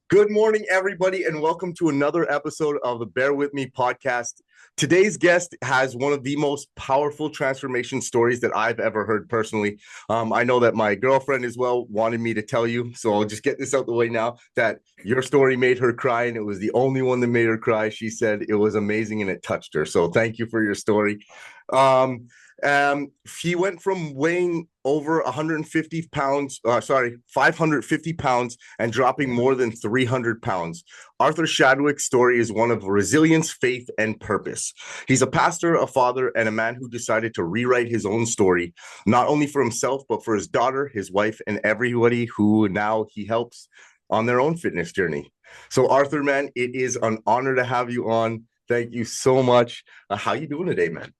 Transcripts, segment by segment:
Good morning, everybody, and welcome to another episode of the Bare Wit Me podcast. Today's guest has one of the most powerful transformation stories that I've ever heard personally. I know that my girlfriend as well wanted me to tell you, so I'll just get this out the way now that your story made her cry, and it was the only one that made her cry. She said it was amazing and it touched her. So thank you for your story. Um, he went from weighing over 150 pounds, 550 pounds, and dropping more than 300 pounds. Arthur Shadwick's story is one of resilience, faith, and purpose. He's a pastor, a father, and a man who decided to rewrite his own story, not only for himself, but for his daughter, his wife, and everybody who now he helps on their own fitness journey. So, Arthur, man, it is an honor to have you on. Thank you so much. How you doing today, man?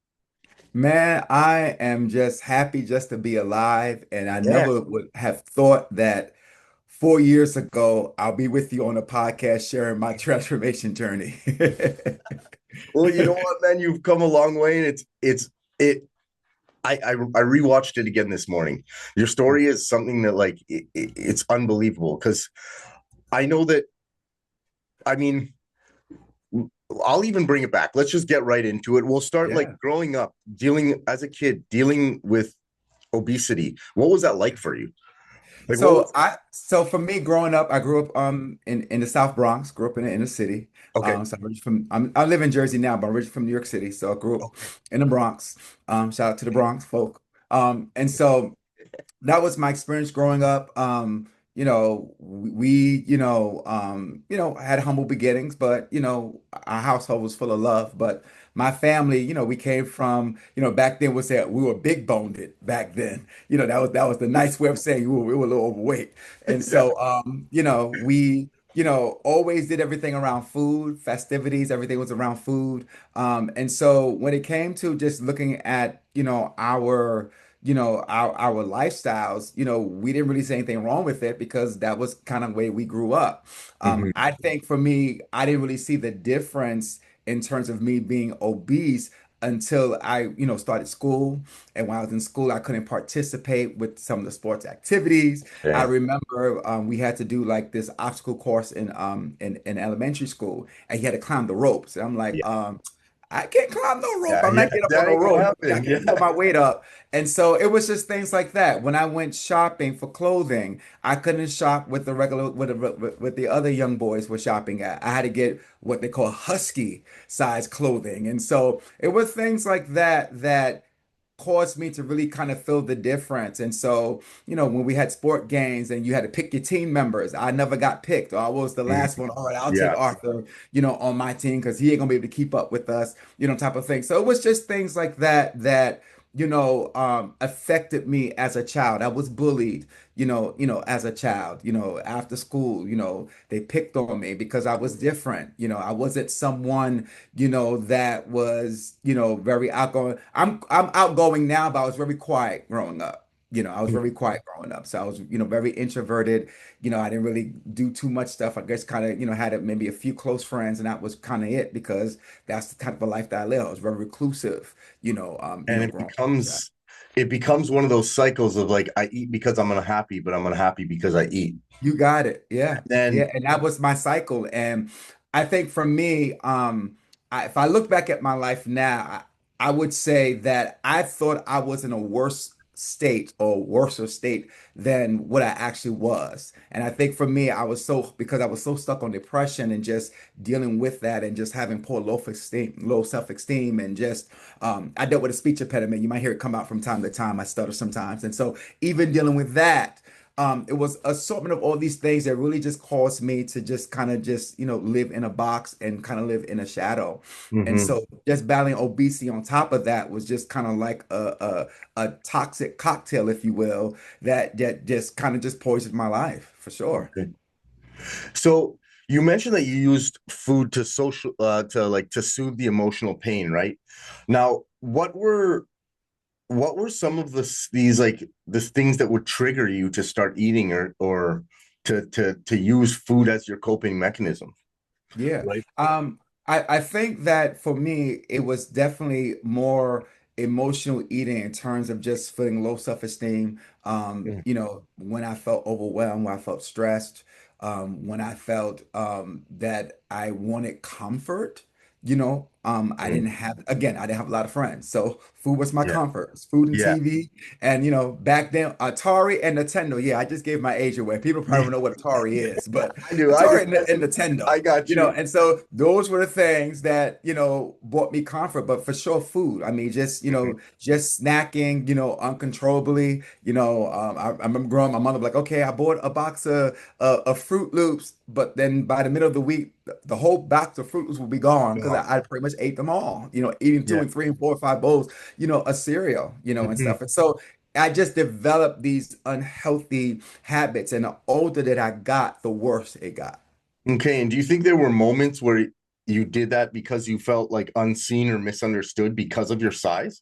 Man, I am just happy just to be alive. And I Yeah. never would have thought that 4 years ago, I'll be with you on a podcast sharing my transformation journey. Well, you know what, man? You've come a long way, and it. I rewatched it again this morning. Your story is something that it's unbelievable because I know that. I mean, I'll even bring it back. Let's just get right into it. We'll start like Yeah. growing up, dealing as a kid, dealing with obesity. What was that like for you? Like, what was? So for me growing up, I grew up in the South Bronx, grew up in the inner city. Okay, So I live in Jersey now, but I'm originally from New York City. So I grew up okay, in the Bronx. Shout out to the Bronx folk. And so that was my experience growing up. Had humble beginnings, but our household was full of love. But my family, we came from, back then was that we were big boned back then. That was the nice way of saying we were a little overweight. And so we always did everything around food, festivities, everything was around food. And so when it came to just looking at, our lifestyles, we didn't really say anything wrong with it because that was kind of the way we grew up. Mhm. I think for me, I didn't really see the difference in terms of me being obese until I, started school. And when I was in school, I couldn't participate with some of the sports activities. I Yeah, remember we had to do like this obstacle course in elementary school, and you had to climb the ropes. And I'm like, yeah, I can't climb no rope. yeah, I'm yeah. not getting up on That no ain't gonna rope. I happen. can't put my weight up. And so it was just things like that. When I went shopping for clothing, I couldn't shop with the regular with the other young boys were shopping at. I had to get what they call husky size clothing. And so it was things like that caused me to really kind of feel the difference. And so, when we had sport games and you had to pick your team members, I never got picked. I was the Yeah. last one. All right, I'll take Yeah. Arthur, on my team because he ain't gonna be able to keep up with us, type of thing. So it was just things like that affected me as a child. I was bullied, as a child, after school, they picked on me because I was different. I wasn't someone, that was, very outgoing. I'm outgoing now, but I was very quiet growing up. I was very quiet growing up. So I was, very introverted. I didn't really do too much stuff. I guess kind of, had maybe a few close friends, and that was kind of it because that's the type of life that I live. I was very reclusive, And it growing up. So, becomes one of those cycles of like I eat because I'm unhappy, but I'm unhappy because I eat. you got it. Yeah. And then Yeah. And that was my cycle. And I think for me, if I look back at my life now, I would say that I thought I was in a worse state or worse state than what I actually was. And I think for me, because I was so stuck on depression and just dealing with that and just having poor low self-esteem and just, I dealt with a speech impediment. You might hear it come out from time to time. I stutter sometimes. And so even dealing with that, it was assortment of all these things that really just caused me to just kind of just, live in a box and kind of live in a shadow. And mhm. so just battling obesity on top of that was just kind of like a toxic cocktail, if you will, that just kind of just poisoned my life for sure. Okay. So you mentioned that you used food to social to soothe the emotional pain, right? Now, what were some of these like the things that would trigger you to start eating or to use food as your coping mechanism, Yeah. right? I think that for me, it was definitely more emotional eating in terms of just feeling low self-esteem. Mm. When I felt overwhelmed, when I felt stressed. when I felt that I wanted comfort. I Mm. didn't have, again, I didn't have a lot of friends. So food was my Yeah. comfort. It's food and Yeah. TV. And, back then, Atari and Nintendo. Yeah, I just gave my age away. People probably Yeah. don't know what Atari is, but I do. I do. Atari and I Nintendo, got you. and so those were the things that, brought me comfort, but for sure food. I mean, just snacking, uncontrollably. I remember growing, my mother was like, okay, I bought a box of Fruit Loops, but then by the middle of the week, the whole box of Fruit Loops will be gone because Oh, I pretty much ate them all, eating two yeah. and three and four or five bowls, of cereal, and Mhm. stuff. And so I just developed these unhealthy habits, and the older that I got, the worse it got. Okay. And do you think there were moments where you did that because you felt like unseen or misunderstood because of your size?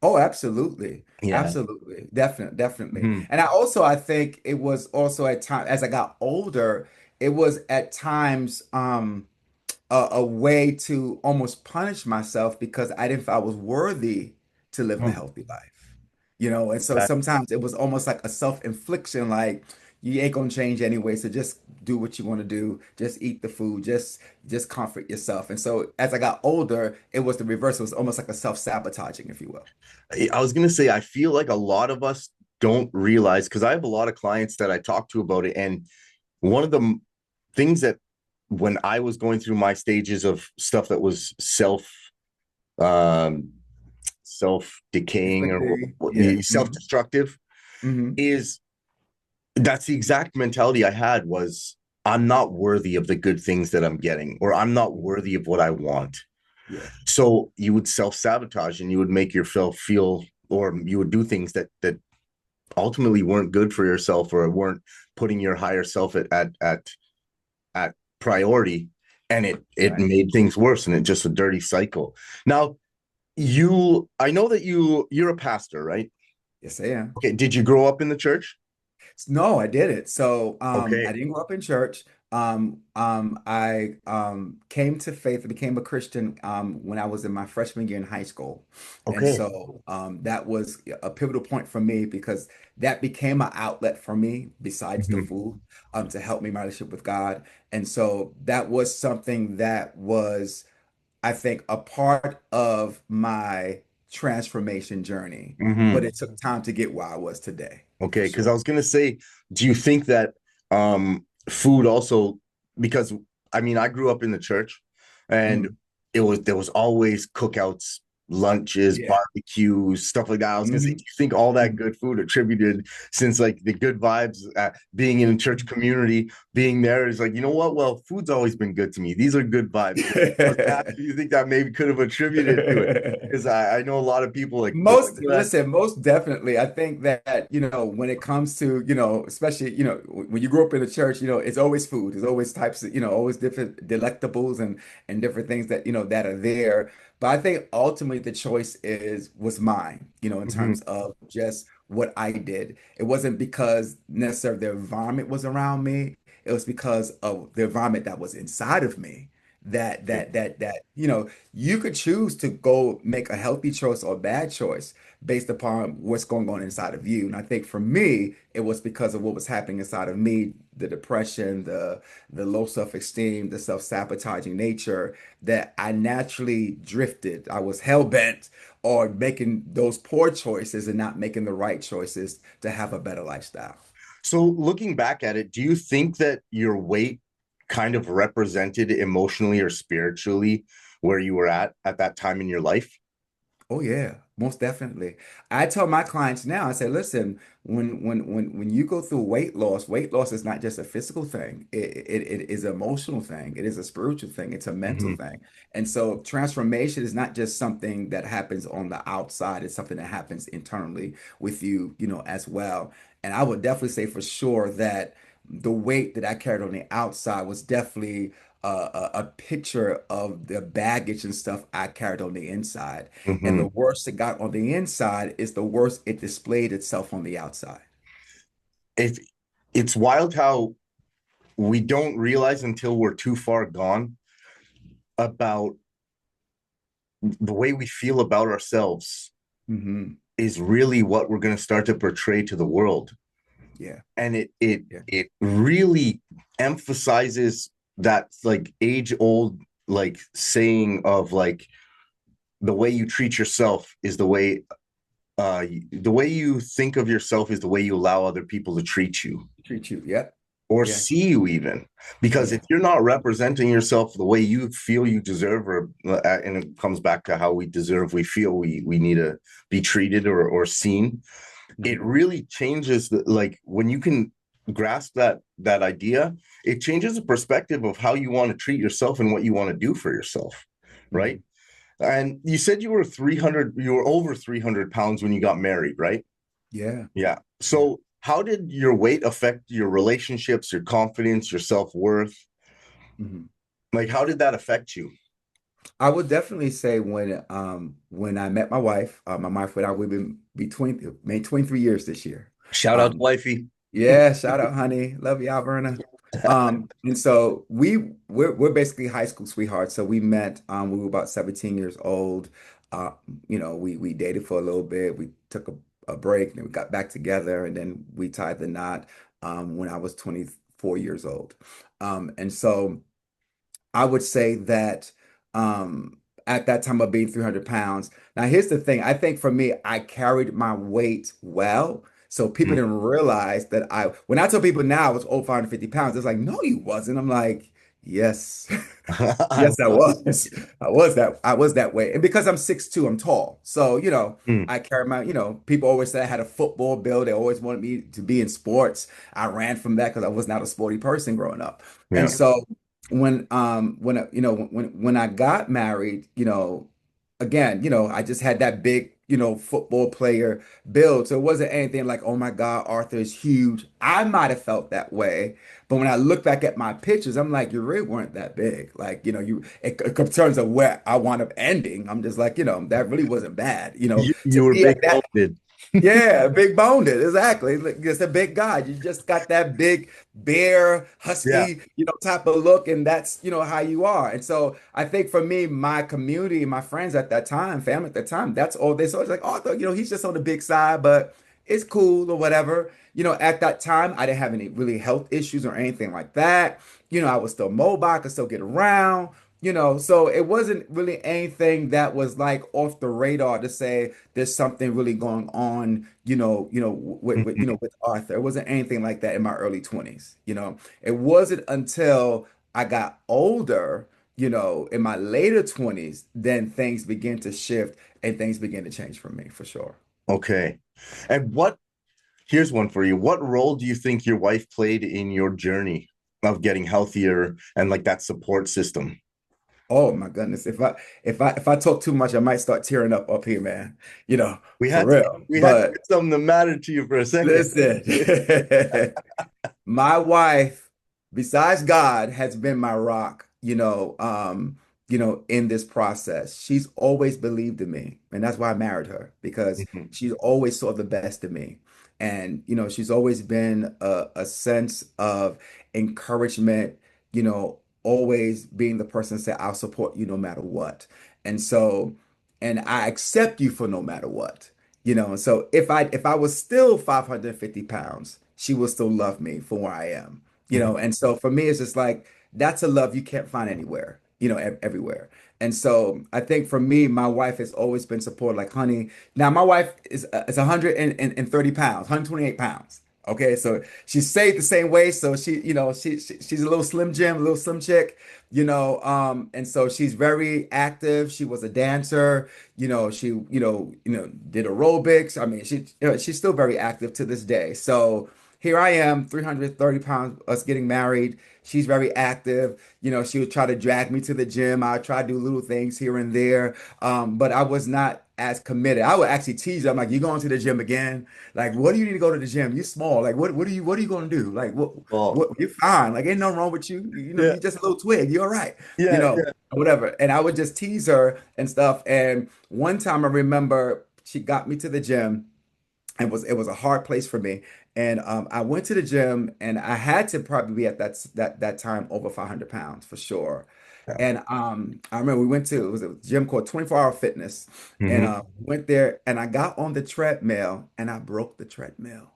Oh, absolutely. Yeah. Absolutely. Definitely. Mhm. And I think it was also at time as I got older, it was at times a way to almost punish myself because I didn't feel I was worthy to live the Oh, healthy life. And so that, sometimes it was almost like a self-infliction, like you ain't gonna change anyway, so just do what you want to do, just eat the food, just comfort yourself. And so as I got older, it was the reverse. It was almost like a self-sabotaging, if you will. I was gonna say, I feel like a lot of us don't realize because I have a lot of clients that I talk to about it, and one of the things that when I was going through my stages of stuff that was um self decaying or Inflicting, yeah. self destructive Hmm. is that's the exact mentality I had was I'm not worthy of the good things that I'm getting, or I'm not worthy of what I want. Yeah. So you would self-sabotage and you would make yourself feel, or you would do things that ultimately weren't good for yourself or weren't putting your higher self at priority. And it Right. made things worse, and it's just a dirty cycle. Now, I know that you're a pastor, right? Yes, I am. Okay, did you grow up in the church? No, I didn't. So I Okay. didn't grow up in church. I came to faith and became a Christian when I was in my freshman year in high school. And Okay. so that was a pivotal point for me because that became an outlet for me besides the Mhm. food to help me in my relationship with God. And so that was something that was, I think, a part of my transformation journey, but Mhm. it took time to get where I was today, for Okay, because I sure. was gonna say, do you think that food also, because I mean I grew up in the church and Mhm. there was always cookouts, lunches, Yeah. barbecues, stuff like that. I was gonna say, do Hmm. you think all that Hmm. good food attributed since like the good vibes, being in a church community, being there is like, you know what? Well, food's always been good to me. These are good vibes. I was gonna ask you, you think that maybe could have attributed to it? Because I know a lot of people like they're like, "Well, Listen, most definitely. I think that, when it comes to, especially, when you grow up in the church, it's always food. There's always types of, always different delectables and different things that, that are there. But I think ultimately the choice was mine, in mhm, terms of just what I did. It wasn't because necessarily the environment was around me. It was because of the environment that was inside of me that you could choose to go make a healthy choice or a bad choice based upon what's going on inside of you. And I think for me, it was because of what was happening inside of me, the depression, the low self-esteem, the self-sabotaging nature that I naturally drifted. I was hell-bent on making those poor choices and not making the right choices to have a better lifestyle. So looking back at it, do you think that your weight kind of represented emotionally or spiritually where you were at that time in your life? Oh yeah, most definitely. I tell my clients now, I say, listen, when you go through weight loss is not just a physical thing. It is an emotional thing. It is a spiritual thing. It's a mental Mhm. thing. And so transformation is not just something that happens on the outside. It's something that happens internally with you, as well. And I would definitely say for sure that the weight that I carried on the outside was definitely a picture of the baggage and stuff I carried on the inside. And the Mhm. worse it got on the inside is the worse it displayed itself on the outside. It, it's wild how we don't realize until we're too far gone about the way we feel about ourselves Hmm. is really what we're going to start to portray to the world. Yeah. and it Yeah. it really emphasizes that like age old like saying of like the way you treat yourself is the way you think of yourself is the way you allow other people to treat you Treat you. Yep. or Yeah. see you even, because if Yeah. you're not representing yourself the way you feel you deserve, or and it comes back to how we deserve, we feel we need to be treated or seen. It Mhm. really changes the, like when you can grasp that idea, it changes the perspective of how you want to treat yourself and what you want to do for yourself, right? Mhm. And you said you were over 300 pounds when you got married, right? Yeah. Yeah. Yeah. So how did your weight affect your relationships, your confidence, your self-worth? Mhm. Like, how did that affect you? I would definitely say when I met my wife and I we've been between made 23 years this year. Shout out to Um, wifey. yeah, shout out, honey. Love you, Alberna. And so we're basically high school sweethearts. So we met we were about 17 years old. Uh, we dated for a little bit. We took a break and then we got back together and then we tied the knot when I was 24 years old. And so I would say that at that time of being 300 pounds. Now, here's the thing. I think for me, I carried my weight well. So people Mm. didn't realize that when I tell people now I was over 550 pounds, it's like, no, you wasn't. I'm like, yes, I yes, I was. I was that way. And because I'm 6'2", I'm tall. So, Mm. I carry people always say I had a football build. They always wanted me to be in sports. I ran from that because I was not a sporty person growing up. And Yeah. so when I got married, again, I just had that big, football player build. So it wasn't anything like, oh my God, Arthur is huge. I might have felt that way, but when I look back at my pictures, I'm like, you really weren't that big. Like, in terms of where I wound up ending, I'm just like, that really wasn't bad. You To were be big at that boned. yeah, big boned, exactly. Like, just a big guy. You just got that big bear, Yeah. husky, type of look, and that's, how you are. And so I think for me, my community, my friends at that time, family at that time, that's all they saw. It's like, oh, he's just on the big side, but it's cool or whatever. At that time, I didn't have any really health issues or anything like that. I was still mobile, I could still get around. So it wasn't really anything that was like off the radar to say there's something really going on, Mhm. with Arthur. It wasn't anything like that in my early 20s. It wasn't until I got older, in my later 20s, then things began to shift and things began to change for me for sure. Okay. And here's one for you. What role do you think your wife played in your journey of getting healthier and like that support system? Oh my goodness. If I talk too much, I might start tearing up here, man. We For had to real. we had to But get something that mattered to you for a second. listen. My wife, besides God, has been my rock, in this process. She's always believed in me. And that's why I married her, because Mhm. she's always saw the best in me. And, she's always been a sense of encouragement, always being the person to say, I'll support you no matter what. And so, and I accept you for no matter what. And so if I was still 550 pounds, she will still love me for where I am. Mhm. And so for me, it's just like that's a love you can't find anywhere, everywhere. And so I think for me, my wife has always been supportive. Like, honey, now my wife is 130 pounds, 128 pounds. Okay, so she stayed the same way. So she's a little slim Jim, a little slim chick, and so she's very active. She was a dancer. She did aerobics. I mean, she's still very active to this day. So here I am, 330 pounds, us getting married. She's very active. She would try to drag me to the gym. I would try to do little things here and there. But I was not as committed. I would actually tease her. I'm like, you going to the gym again? Like, what do you need to go to the gym? You're small. Like, what are you going to do? Like, Oh, you're fine. Like, ain't nothing wrong with you. yeah, You're just a little twig. You're all right. You yeah, know, yeah. whatever. And I would just tease her and stuff. And one time I remember she got me to the gym. It was a hard place for me. And I went to the gym and I had to probably be at that time over 500 pounds for sure. Yeah. And I remember it was a gym called 24-Hour Fitness. And Mhm. went there and I got on the treadmill and I broke the treadmill.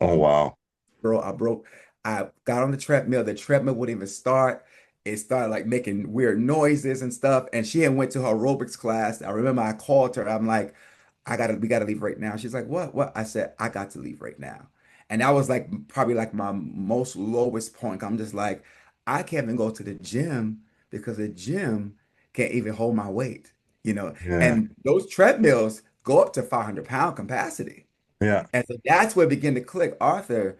Oh wow. Bro, I got on the treadmill. The treadmill wouldn't even start. It started like making weird noises and stuff. And she had went to her aerobics class. I remember I called her. I'm like, we gotta leave right now. She's like, what? What? I said, I got to leave right now. And that was like probably like my most lowest point. I'm just like, I can't even go to the gym because the gym can't even hold my weight, you know. Yeah. And those treadmills go up to 500-pound capacity. Yeah. And so that's where it began to click. Arthur,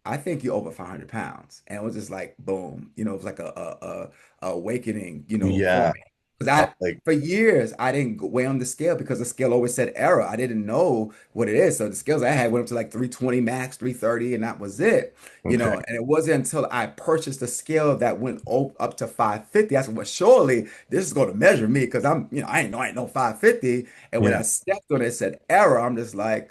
I think you're over 500 pounds. And it was just like, boom, it was like a awakening, for Yeah. me. Because Like, for years, I didn't weigh on the scale because the scale always said error. I didn't know what it is. So the scales I had went up to like 320 max, 330, and that was it. okay. And it wasn't until I purchased a scale that went up to 550. I said, well, surely this is going to measure me because I ain't no 550. And when I Yeah. stepped on it, it said error. I'm just like,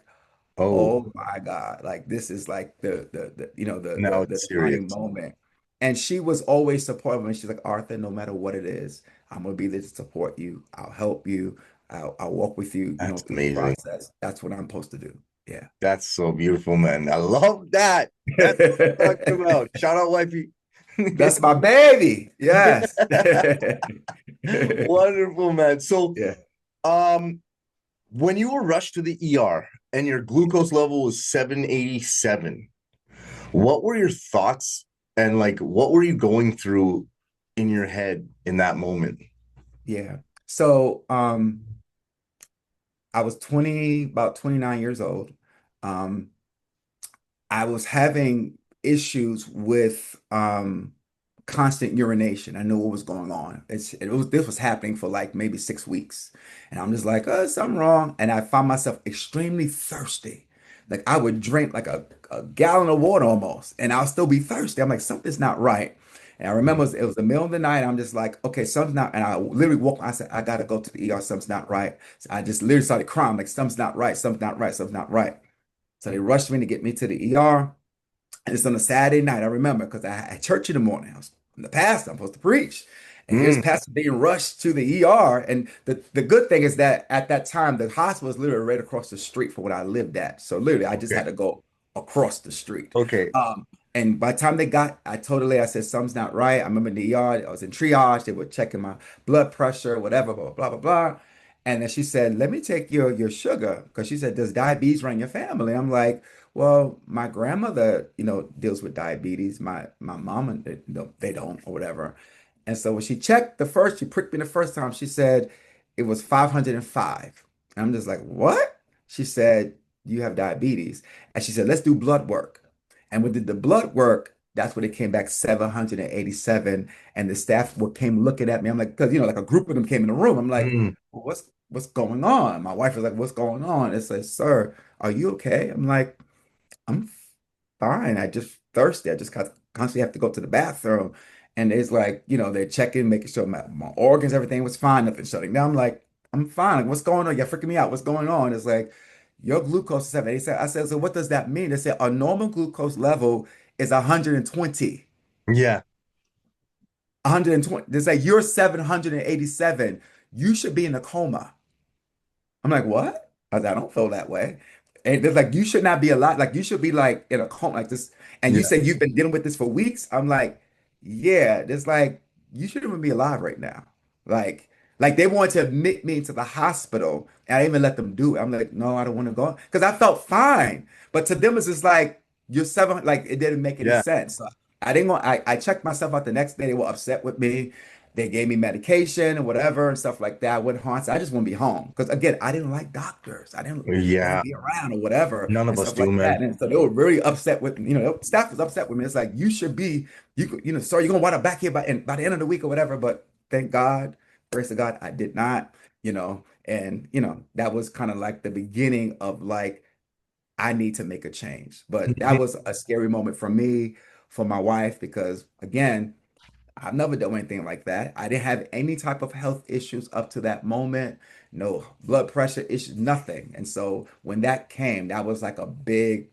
Oh, oh my God. Like this is like now the it's defining serious. moment. And she was always supportive. And she's like, Arthur, no matter what it is, I'm gonna be there to support you. I'll help you. I'll walk with you, That's through the amazing. process. That's what I'm supposed to do. Yeah. That's so beautiful, man. I love that. That's what I'm talking about. Shout out, wifey. That's my baby. Yes. Wonderful, man. So, Yeah. um, when you were rushed to the ER and your glucose level was 787, what were your thoughts and like what were you going through in your head in that moment? Yeah. So I was about 29 years old. Um, I was having issues with constant urination. I knew what was going on. This was happening for like maybe 6 weeks. And I'm just like, something wrong. And I found myself extremely thirsty. Like I would drink like a gallon of water almost, and I'll still be thirsty. I'm like, something's not right. And I remember Mm. it was the middle of the night. I'm just like, okay, something's not. And I literally I said, I gotta go to the ER. Something's not right. So I just literally started crying, like, something's not right, something's not right, something's not right. So they rushed me to get me to the ER. And it's on a Saturday night. I remember because I had church in the morning. I was in the pastor. I'm supposed to preach. And here's Mm. pastor being rushed to the ER. And the good thing is that at that time, the hospital was literally right across the street from what I lived at. So literally, I just Okay. had to go across the street. Okay. And by the time I said, something's not right. I remember in the ER, I was in triage. They were checking my blood pressure, whatever, blah, blah, blah, blah. And then she said, let me take your sugar. Because she said, does diabetes run in your family? I'm like, well, my grandmother, deals with diabetes. My mom, and they don't or whatever. And so when she pricked me the first time, she said it was 505. And I'm just like, what? She said, you have diabetes. And she said, let's do blood work. And we did the blood work. That's when it came back 787. And the staff came looking at me. I'm like, because like a group of them came in the room. I'm like, Mm. well, what's going on? My wife was like, what's going on? It's like, sir, are you okay? I'm like, I'm fine. I just thirsty. I just constantly have to go to the bathroom. And it's like, they're checking, making sure my organs, everything was fine, nothing shutting down. I'm like, I'm fine. Like, what's going on? You're freaking me out. What's going on? It's like, your glucose is 787. I said, so what does that mean? They said a normal glucose level is 120. Yeah. 120. They say you're 787. You should be in a coma. I'm like, what? I don't feel that way. And they're like, you should not be alive. Like, you should be like in a coma like this. And you Yeah. say you've been dealing with this for weeks. I'm like, yeah. It's like, you shouldn't even be alive right now. Like they wanted to admit me into the hospital. And I didn't even let them do it. I'm like, no, I don't want to go. Because I felt fine. But to them, it's just like, you're 700, like it didn't make any Yeah. sense. So I didn't go, I checked myself out the next day. They were upset with me. They gave me medication and whatever and stuff like that. I went home. So I just want to be home because again, I didn't like doctors. I didn't want to Yeah. be around or whatever None and of us stuff do, like that. man. And so they were really upset with staff was upset with me. It's like you should be sir, you're gonna wind up back here by the end of the week or whatever. But thank God, grace of God, I did not. And that was kind of like the beginning of like I need to make a change. But that was a scary moment for me, for my wife, because again. I've never done anything like that. I didn't have any type of health issues up to that moment, no blood pressure issues, nothing. And so when that came, that was like a big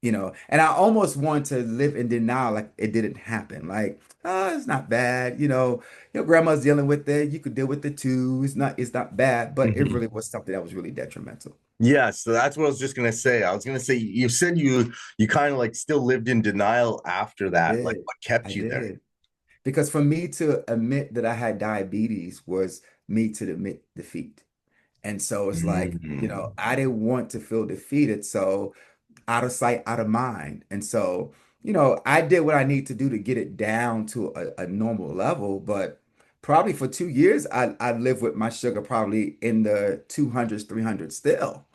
And I almost want to live in denial, like it didn't happen. Like, oh, it's not bad. Your grandma's dealing with it. You could deal with it too. It's not bad, but it Mhm. really was something that was really detrimental. Yeah, so that's what I was just gonna say. I was gonna say you said you kind of like still lived in denial after I that. Like did. what kept I you there? did. Because for me to admit that I had diabetes was me to admit defeat. And so it's like, Mhm. I didn't want to feel defeated. So out of sight, out of mind. And so, I did what I need to do to get it down to a normal level. But probably for 2 years, I lived with my sugar probably in the 200s, 300s still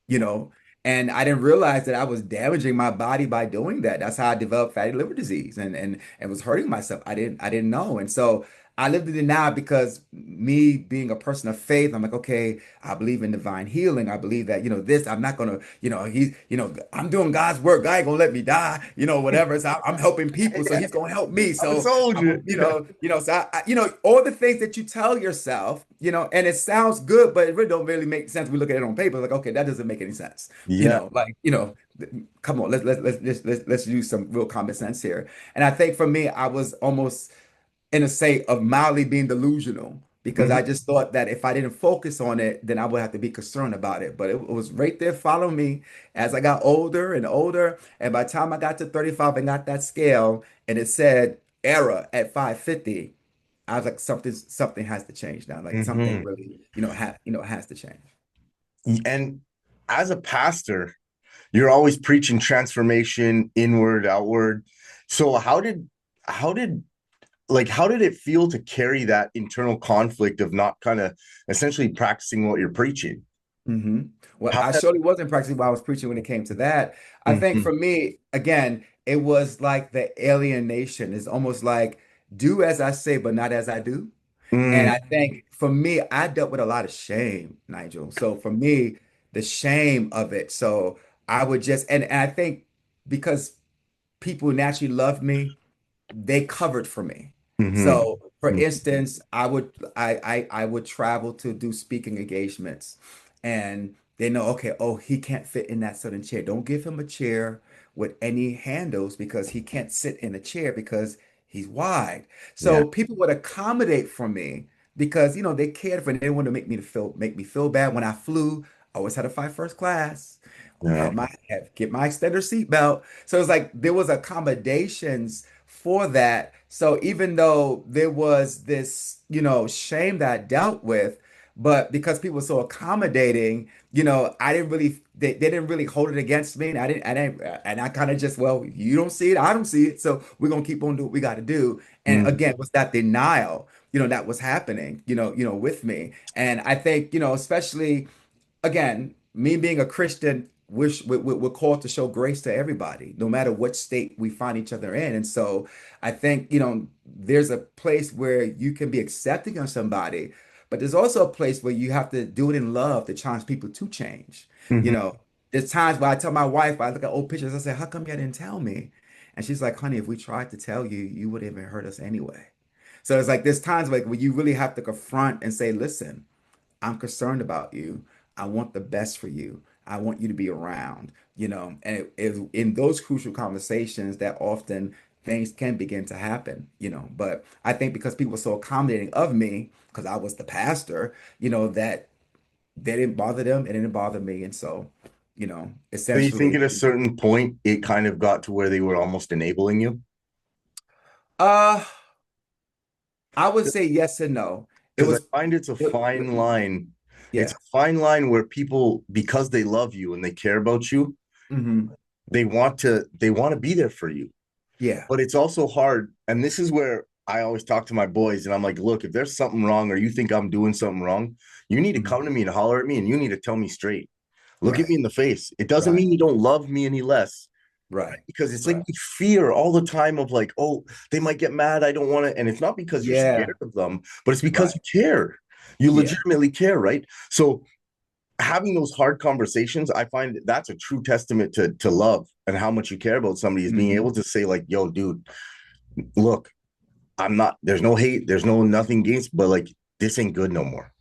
you know, and I didn't realize that I was damaging my body by doing that. That's how I developed fatty liver disease and was hurting myself. I didn't know. And so I lived in it now because me being a person of faith, I'm like, okay, I believe in divine healing. I believe that, this, I'm not gonna, I'm doing God's work. God ain't gonna let me die, whatever. So I'm helping people, so Yeah, he's gonna help me. I'm a So soldier. so all the things that you tell yourself, and it sounds good, but it really don't really make sense. We look at it on paper, like, okay, that doesn't make any sense. Yeah. Like, come on, let's use some real common sense here. And I think for me, I was almost in a state of mildly being delusional because Mhm. I just thought that if I didn't focus on it, then I would have to be concerned about it. But it was right there following me as I got older and older. And by the time I got to 35 and got that scale and it said error at 550, I was like, something has to change now. Like something Mhm. really, has to change. And as a pastor, you're always preaching transformation, inward, outward. So how did how did it feel to carry that internal conflict of not kind of essentially practicing what you're preaching? hmm Well, How I that surely wasn't practicing while I was preaching when it came to that. I think Mhm. for me, again, it was like the alienation. It's almost like do as I say, but not as I do. And Mm, I think for me, I dealt with a lot of shame, Nigel. So for me, the shame of it. So I would just, and I think because people naturally loved me, they covered for me. mhm, So, for mhm, instance, I would travel to do speaking engagements, and they know, okay, oh, he can't fit in that certain chair. Don't give him a chair with any handles because he can't sit in a chair because he's wide. yeah, So people would accommodate for me because they cared for me. They didn't want to make me feel bad when I flew. I always had to fly first class. Always yeah. get my extender seatbelt. So it's like there was accommodations for that. So even though there was this, shame that I dealt with, but because people were so accommodating, I didn't really they didn't really hold it against me. And I kind of just, well, you don't see it, I don't see it. So we're gonna keep on doing what we got to do. And Mhm. again, it was that denial, that was happening, with me. And I think, especially again, me being a Christian, we're called to show grace to everybody, no matter what state we find each other in. And so I think, there's a place where you can be accepting of somebody, but there's also a place where you have to do it in love to challenge people to change. You Mhm. know, there's times where I tell my wife, I look at old pictures, I say, how come you didn't tell me? And she's like, honey, if we tried to tell you, you wouldn't even hurt us anyway. So it's like there's times like where you really have to confront and say, listen, I'm concerned about you. I want the best for you. I want you to be around, and in those crucial conversations that often things can begin to happen, But I think because people were so accommodating of me, because I was the pastor, that they didn't bother them, it didn't bother me. And so, So you think essentially, at a certain point it kind of got to where they were almost enabling you? uh, I would say yes and no. It Because I was, find it's a it, fine line. It's yeah. a fine line where people, because they love you and they care about you, hmm they want to be there for you. Yeah. But it's also hard. And this is where I always talk to my boys and I'm like, look, if there's something wrong or you think I'm doing something wrong, you need to Mhm. come to me and holler at me and you need to tell me straight. Look at me Right. in the face. It doesn't Right. mean you don't love me any less. Right. Because it's like Right. we fear all the time of like, oh, they might get mad. I don't want to. And it's not because you're scared Yeah. of them, but it's because Right. you care. You Yeah. legitimately care, right? So having those hard conversations, I find that's a true testament to love and how much you care about somebody is being able hmm to say, like, yo, dude, look, I'm not, there's no hate, there's no nothing against, but like this ain't good no more.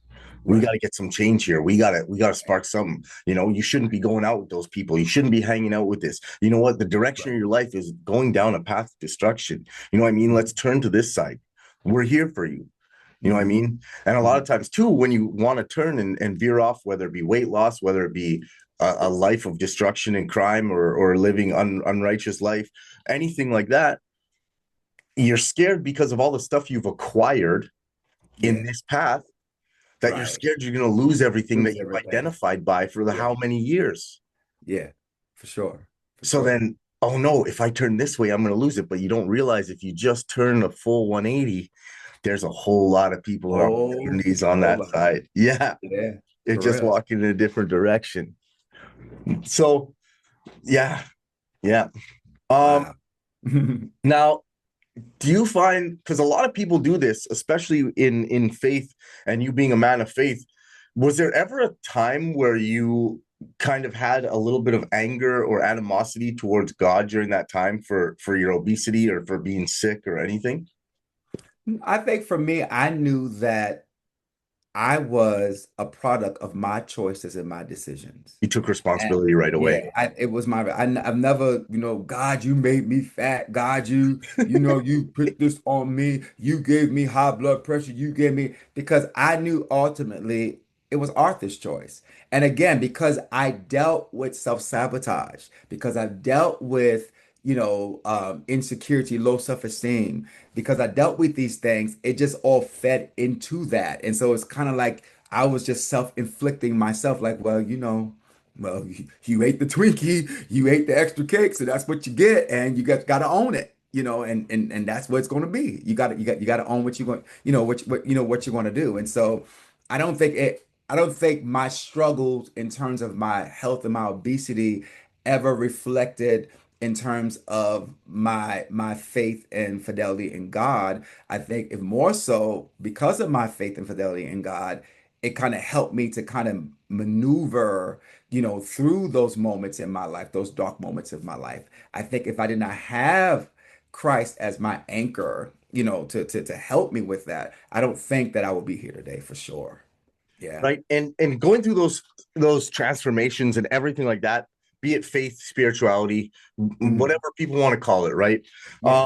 We got Right. to get some change here. We gotta spark something. You shouldn't be going out with those people. You shouldn't be hanging out with this. You know what? The direction Right. of your life is going down a path of destruction. You know what I mean? Let's turn to this side. We're here for you. You know what I Hmm. mean? And a lot of times too, when you want to turn and veer off, whether it be weight loss, whether it be a life of destruction and crime, or living unrighteous life, anything like that, you're scared because of all the stuff you've acquired in Yeah. this path, that you're Right. scared you're going to lose everything that Lose you've everything. identified by for the Yeah. how many years. Yeah. For sure. For So sure. then, oh no, if I turn this way, I'm going to lose it. But you don't realize if you just turn a full 180, there's a whole lot of people or opportunities on Whole that lot. side. Yeah, Yeah. it's For just real. walking in a different direction. So yeah, yeah. Um, Wow. Now, do you find, because a lot of people do this, especially in faith, and you being a man of faith, was there ever a time where you kind of had a little bit of anger or animosity towards God during that time for your obesity or for being sick or anything? I think for me, I knew that I was a product of my choices and my decisions. You took And responsibility right away. yeah, it was I've never, God, you made me fat. God, you put this on me. You gave me high blood pressure. You gave me, because I knew ultimately it was Arthur's choice. And again, because I dealt with self-sabotage, because I dealt with, insecurity, low self-esteem, because I dealt with these things, it just all fed into that. And so it's kind of like I was just self-inflicting myself, like, well, you ate the Twinkie, you ate the extra cake, so that's what you get, and you got to own it, and that's what it's going to be. You got to own what you want, what you're going to do. And so, I don't think my struggles in terms of my health and my obesity ever reflected in terms of my faith and fidelity in God. I think if more so because of my faith and fidelity in God, it kind of helped me to kind of maneuver, through those moments in my life, those dark moments of my life. I think if I did not have Christ as my anchor, to help me with that, I don't think that I would be here today for sure. Yeah. Right. And going through those transformations and everything like that, be it faith, spirituality, Mhm. whatever people want to call it, right? Yeah.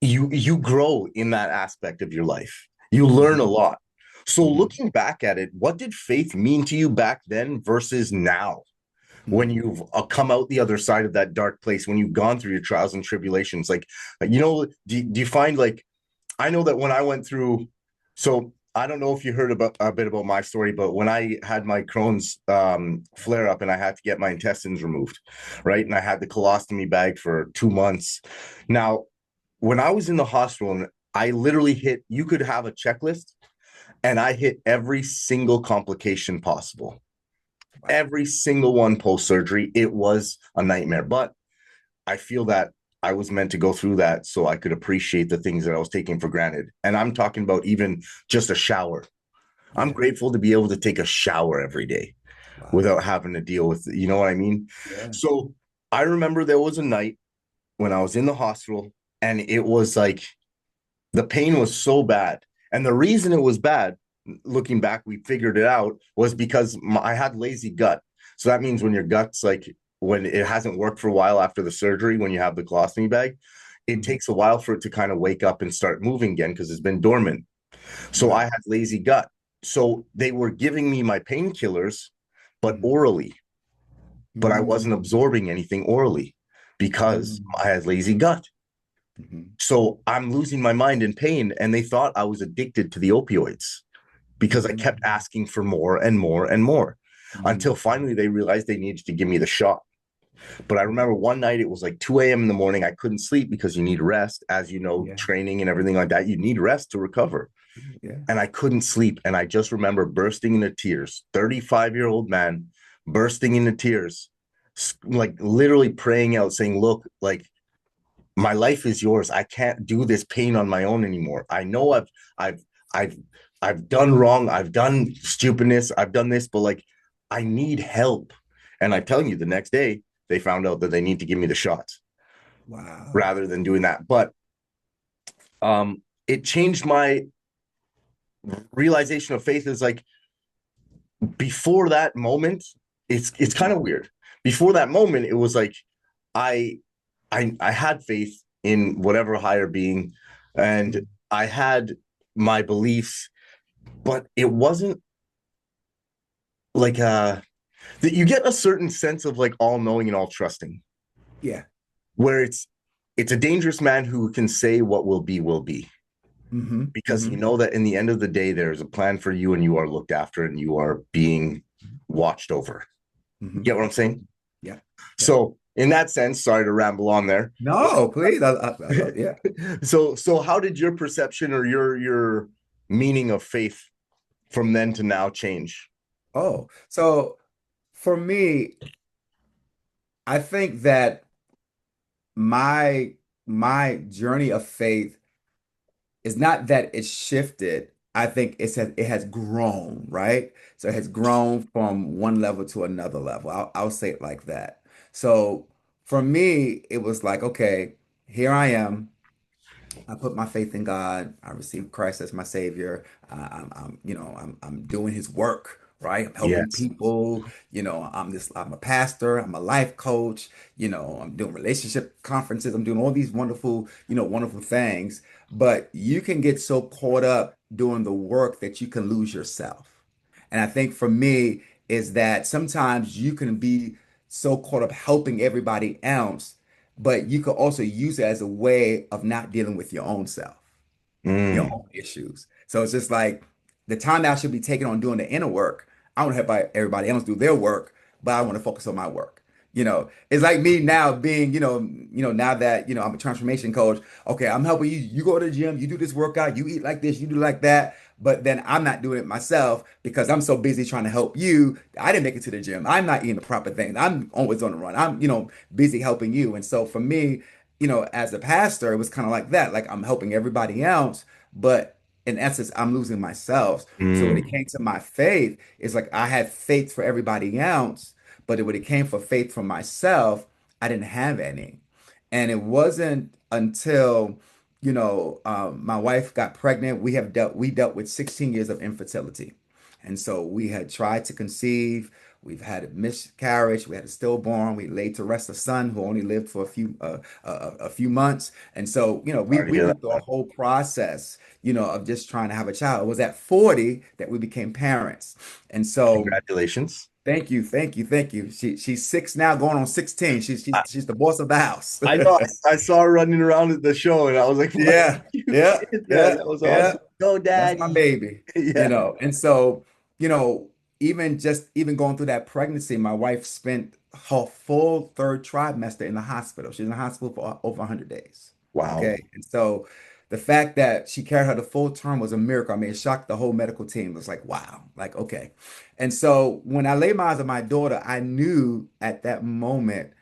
You grow in that aspect of your life. You learn a Hmm. lot. So Hmm. looking back at it, what did faith mean to you back then versus now, when Hmm. you've come out the other side of that dark place, when you've gone through your trials and tribulations? Like, do you find, like, I know that when I went through, so I don't know if you heard about a bit about my story, but when I had my Crohn's flare up and I had to get my intestines removed, right? And I had the colostomy bag for 2 months. Now, when I was in the hospital, and I literally hit, you could have a checklist, and I hit every single complication possible, Wow. every single one post surgery. It was a nightmare, but I feel that I was meant to go through that so I could appreciate the things that I was taking for granted. And I'm talking about even just a shower. I'm Yeah. grateful to be able to take a shower every day Wow. without having to deal with it. You know what I mean? Yeah. So I remember there was a night when I was in the hospital, and it was like the pain was so bad. And the reason it was bad, looking back, we figured it out, was because I had lazy gut. So that means when your gut's like, when it hasn't worked for a while after the surgery, when you have the colostomy bag, it Mhm. takes a while for it to kind of wake up and start moving again because it's been dormant. So I Right. had lazy gut. So they were giving me my painkillers, but Mhm. orally, but I Mhm. wasn't absorbing anything orally because Mhm. I had lazy gut. Mhm. So I'm losing my mind in pain. And they thought I was addicted to the opioids because I kept Mhm. asking for more and more and more, until Mhm. finally they realized they needed to give me the shot. But I Mhm. remember one night it was like 2 a.m. in the morning. I couldn't sleep because you need rest. As you know, Yeah. training and everything like that, you need rest to recover. Yeah. And I couldn't sleep. And I just remember bursting into tears. 35-year-old man bursting into tears, like literally praying out, saying, look, like, my life is yours. I can't do this pain on my own anymore. I know I've I've I've done wrong. I've done stupidness. I've done this, but like, I need help. And I'm telling you, the next day they found out that they need to give me the shots Wow. rather than doing that. But it changed realization of faith is like before that moment, it's kind of weird. Before that moment, it was like I I had faith in whatever higher being, and Mhm. I had my beliefs, but it wasn't like that you get a certain sense of like all knowing and all trusting, Yeah. where it's a dangerous man who can say what will be, Hmm. because you Hmm. know that in the end of the day there's a plan for you and you are looked after and you are being watched over. You Hmm. get what I'm saying? Yeah. Yeah. So in that sense, sorry to ramble on there. No, please. I love, yeah. So how did your perception or your meaning of faith from then to now change? Oh, so for me, I think that my my journey of faith is not that it's shifted. I think it has grown, right? So it has grown from one level to another level. I'll say it like that. So for me, it was like, okay, here I am. I put my faith in God. I received Christ as my Savior. I'm doing His work, right? I'm helping Yes. people. I'm a pastor. I'm a life coach. I'm doing relationship conferences. I'm doing all these wonderful, wonderful things. But you can get so caught up doing the work that you can lose yourself. And I think for me is that sometimes you can be so caught up helping everybody else, but you could also use it as a way of not dealing with your own self, your Mm. own issues. So it's just like the time that I should be taking on doing the inner work, I want to help everybody else do their work, but I want to focus on my work. It's like me now being, now that, I'm a transformation coach. Okay, I'm helping you. You go to the gym, you do this workout, you eat like this, you do like that. But then I'm not doing it myself because I'm so busy trying to help you. I didn't make it to the gym. I'm not eating the proper things. I'm always on the run. I'm, busy helping you. And so for me, as a pastor, it was kind of like that. Like I'm helping everybody else, but in essence, I'm losing myself. So when it Mm. came to my faith, it's like I had faith for everybody else, but when it came for faith for myself, I didn't have any. And it wasn't until, my wife got pregnant. We dealt with 16 years of infertility. And so we had tried to conceive. We've had a miscarriage. We had a stillborn. We laid to rest a son who only lived for a few months. And so, we Sorry to we hear went through a that. whole process, of just trying to have a child. It was at 40 that we became parents. And so Congratulations. thank you, thank you, thank you. She's six now, going on 16. She's the boss of the house. I know. I saw her running around at the show, and I was like, "What Yeah, you yeah, did that? yeah, That was yeah. awesome. Go, That's my daddy." baby, Yeah. And so, you know, even going through that pregnancy, my wife spent her full third trimester in the hospital. She's in the hospital for over 100 days. Wow. Okay. And so the fact that she carried her the full term was a miracle. I mean, it shocked the whole medical team. It was like, wow, like, okay. And so when I laid my eyes on my daughter, I knew at that moment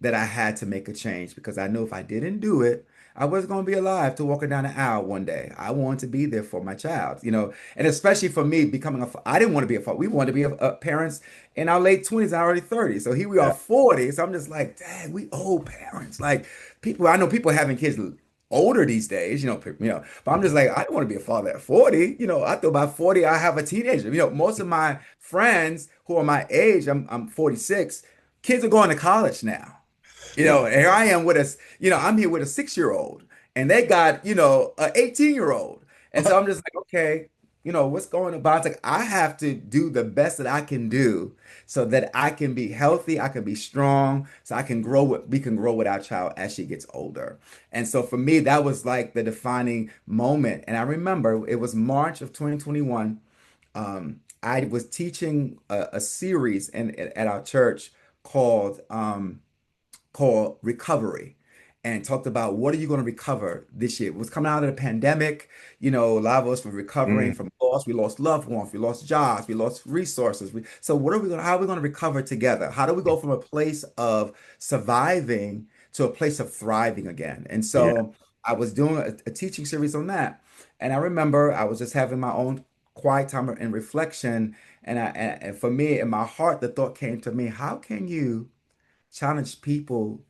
that I had to make a change because I knew if I didn't do it, I wasn't going to be alive to walk her down the aisle one day. I wanted to be there for my child, and especially for me becoming I didn't want to be a father. We wanted to be parents in our late 20s, already 30. So here we are Yeah. 40. So I'm just like, dang, we old parents. Like I know people having kids older these days, but I'm just like, I don't want to be a father at 40. I thought by 40, I have a teenager. Most of my friends who are my age, I'm 46, kids are going to college now. And here I am with I'm here with a 6-year-old and they got, a 18-year-old. And so I'm just like, okay, what's going on? It's like, I have to do the best that I can do so that I can be healthy, I can be strong, so we can grow with our child as she gets older. And so for me, that was like the defining moment. And I remember it was March of 2021. I was teaching a series at our church called, recovery and talked about what are you going to recover this year. It was coming out of the pandemic. A lot of us were recovering Mm. from loss. We lost loved ones, we lost jobs, we lost resources. So how are we going to recover together? How do we go from a place of surviving to a place of thriving again? And Yeah. so I was doing a teaching series on that. And I remember I was just having my own quiet time and reflection. And for me, in my heart, the thought came to me, how can you challenge people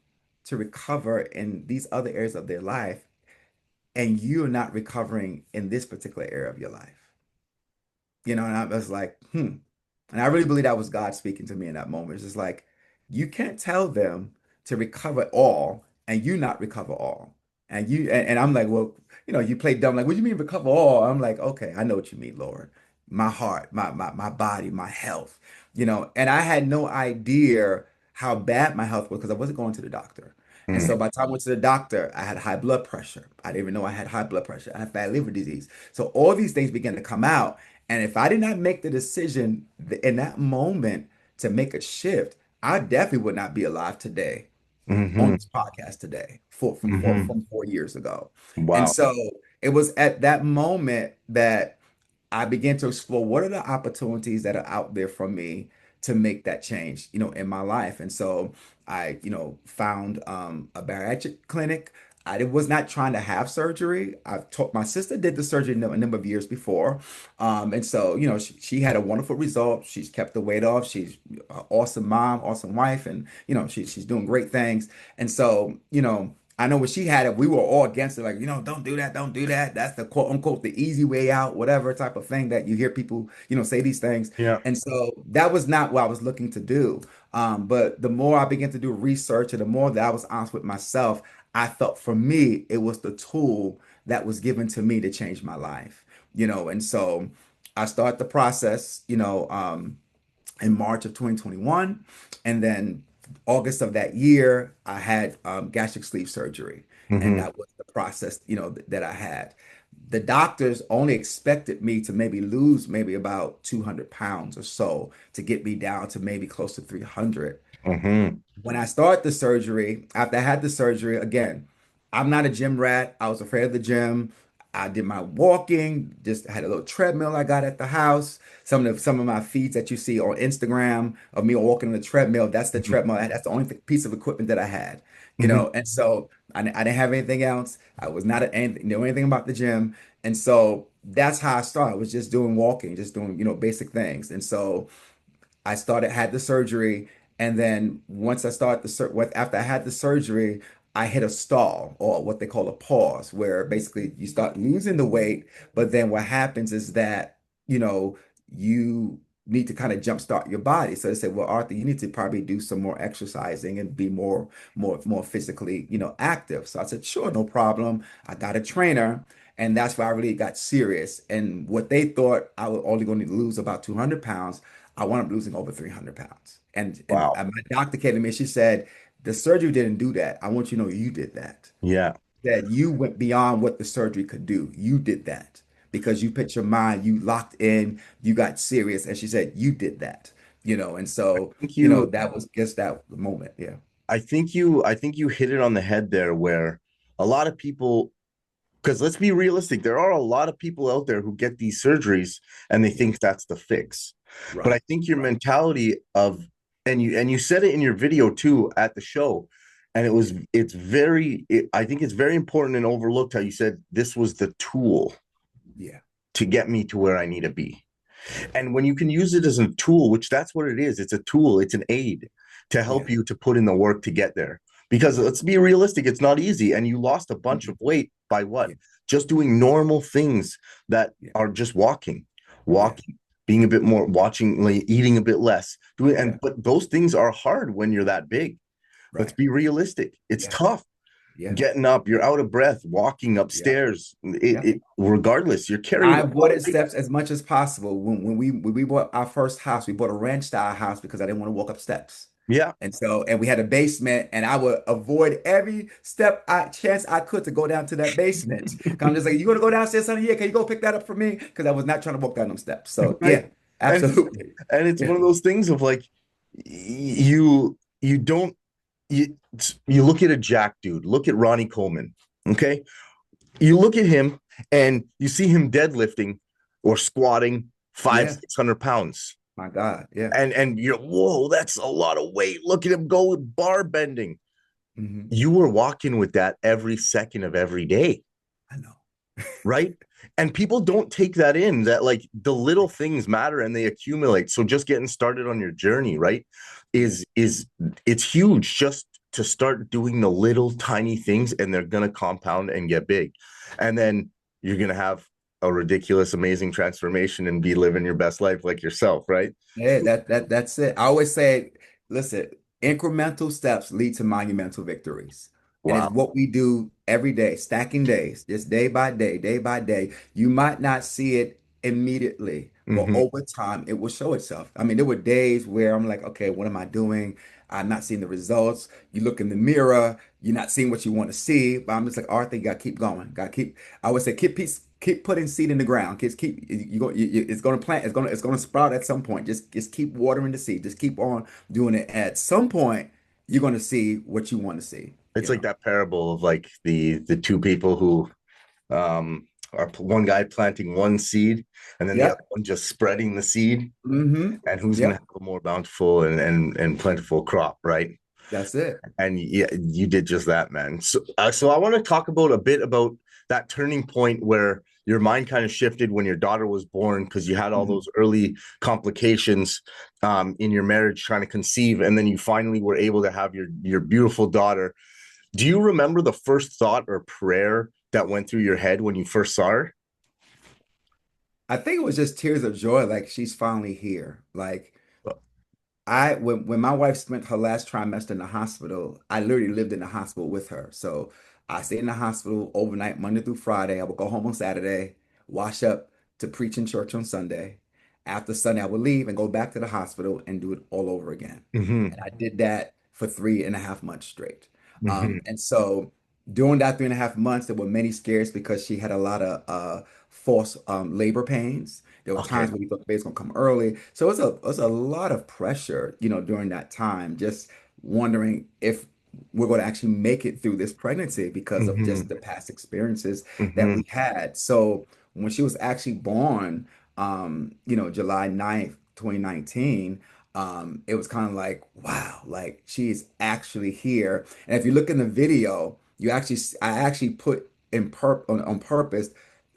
to recover in these other areas of their life, and you're not recovering in this particular area of your life? And I was like, hmm. And I really believe that was God speaking to me in that moment. It's just like, you can't tell them to recover all and you not recover all. And I'm like, well, you play dumb, like, what do you mean recover all? I'm like, okay, I know what you mean, Lord. My heart, my body, my health, and I had no idea how bad my health was because I wasn't going to the doctor. And Mm, so by the time I went to the doctor, I had high blood pressure. I didn't even know I had high blood pressure. I had fatty liver disease. So all these things began to come out. And if I did not make the decision in that moment to make a shift, I definitely would not be alive today on hmm this podcast today for from four hmm from 4 years ago. And Wow. so it was at that moment that I began to explore what are the opportunities that are out there for me to make that change, in my life. And so I, found a bariatric clinic. I was not trying to have surgery. I've taught my sister did the surgery a number of years before. And so, she had a wonderful result. She's kept the weight off. She's an awesome mom, awesome wife, and she's doing great things. And so, I know when she had it, we were all against it, like, don't do that, don't do that. That's the quote unquote the easy way out, whatever type of thing that you hear people, say these things. Yeah. And so that was not what I was looking to do. But the more I began to do research and the more that I was honest with myself, I felt for me, it was the tool that was given to me to change my life, and so I started the process, in March of 2021. And then August of that year, I had gastric sleeve surgery. And hmm that was the process, that I had. The doctors only expected me to maybe lose maybe about 200 pounds or so to get me down to maybe close to 300. hmm When I started the surgery, after I had the surgery, again, I'm not a gym rat. I was afraid of the gym. I did my walking, just had a little treadmill I got at the house. Some of my feeds that you see on Instagram of me walking on the treadmill, that's the treadmill. That's the only piece of equipment that I had, hmm And so I didn't have anything else. I was not anything, know anything about the gym. And so that's how I started. I was just doing walking, just doing, basic things. And so had the surgery, and then once I started after I had the surgery, I hit a stall or what they call a pause, where basically you start losing the weight, but then what happens is that, you need to kind of jumpstart your body. So they said, well, Arthur, you need to probably do some more exercising and be more physically, active. So I said, sure, no problem. I got a trainer. And that's why I really got serious. And what they thought I was only going to lose about 200 pounds, I wound up losing over 300 pounds. And Wow. my doctor came to me, she said, the surgery didn't do that. I want you to know you did that. Yeah. That you went beyond what the surgery could do. You did that because you put your mind, you locked in, you got serious. And she said, you did that, and so, Thank you. that was just that moment. Yeah. I think you hit it on the head there where a lot of people, because let's be realistic, there are a lot of people out there who get these surgeries and they Yeah. think that's the fix. But I Right. think your Right. mentality of, and you said it in your video too at the show, and I think it's very important and overlooked how you said this was the tool Yeah. to get me to where I need to be. Yeah. And when you can use it as a tool, which that's what it is, it's a tool, it's an aid to help Yeah. you to put in the work to get there. Because Yeah. let's be realistic, it's not easy. And you lost a bunch Mhm. of weight by what? Yeah. Just doing normal things that Yeah. are just walking, Yeah. walking, being a bit more watching, like eating a bit less. Doing Yeah. but those things are hard when you're that big. Let's Right. be realistic. It's Yeah. tough Yeah. getting up, you're out of breath, walking Yeah. upstairs. Yeah. Regardless, you're carrying I a lot of avoided weight. steps as much as possible. When we bought our first house, we bought a ranch style house because I didn't want to walk up steps. Yeah. And we had a basement, and I would avoid every chance I could to go down to that basement. 'Cause I'm just like, you gonna go downstairs, honey? Yeah, can you go pick that up for me? Because I was not trying to walk down them steps. So Right. yeah, And absolutely. and it's Yeah, one of those things of like you don't you you look at a jack dude, look at Ronnie Coleman, okay? You look at him and you see him deadlifting or squatting five, yeah. 600 pounds. My God, yeah. And you're, whoa, that's a lot of weight. Look at him go with bar bending. Hmm. You were walking with that every second of every day, I know. right? And people don't take that in, that like the little things matter and they accumulate. So just getting started on your journey, right, Yeah, is it's huge just to start doing the little tiny things, and they're gonna compound and get big. And then you're gonna have a ridiculous, amazing transformation and be living your best life like yourself, right? Yeah, that's it. I always say, listen, incremental steps lead to monumental victories. And it's Wow. what we do every day, stacking days, just day by day, day by day. You might not see it immediately, but Hmm. over time it will show itself. I mean, there were days where I'm like, okay, what am I doing? I'm not seeing the results. You look in the mirror, you're not seeing what you want to see. But I'm just like, Arthur, you gotta keep going. Gotta keep, I would say keep putting seed in the ground. Just keep it's gonna plant, it's gonna sprout at some point. Just keep watering the seed. Just keep on doing it. At some point, you're gonna see what you want to see, It's you like know. that parable of like the two people who are one guy planting one seed and then the other Yep. one just spreading the seed, Mm-hmm. and who's going to Yep. have a more bountiful and plentiful crop, right? That's it. And yeah, you did just that, man. So I want to talk about a bit about that turning point where your mind kind of shifted when your daughter was born, because you had all Mhm. those early complications in your marriage trying to conceive, and then you finally were able to have your beautiful daughter. Do you remember the first thought or prayer that went through your head when you first saw her? I think it was just tears of joy, like she's finally here. Like I when my wife spent her last trimester in the hospital, I literally lived in the hospital with her. So I stayed in the hospital overnight, Monday through Friday. I would go home on Saturday, wash up to preach in church on Sunday. After Sunday, I would leave and go back to the hospital and do it all over again. Hmm. And I did that for 3.5 months straight. Hmm. And so during that 3.5 months, there were many scares because she had a lot of false labor pains. There were Okay. times when we thought the baby's gonna come early. So it was a lot of pressure, during that time, just wondering if we're going to actually make it through this pregnancy because of just Hmm. the past experiences that Hmm. we had. So when she was actually born, July 9th, 2019, it was kind of like, wow, like she is actually here. And if you look in the video, I actually put on purpose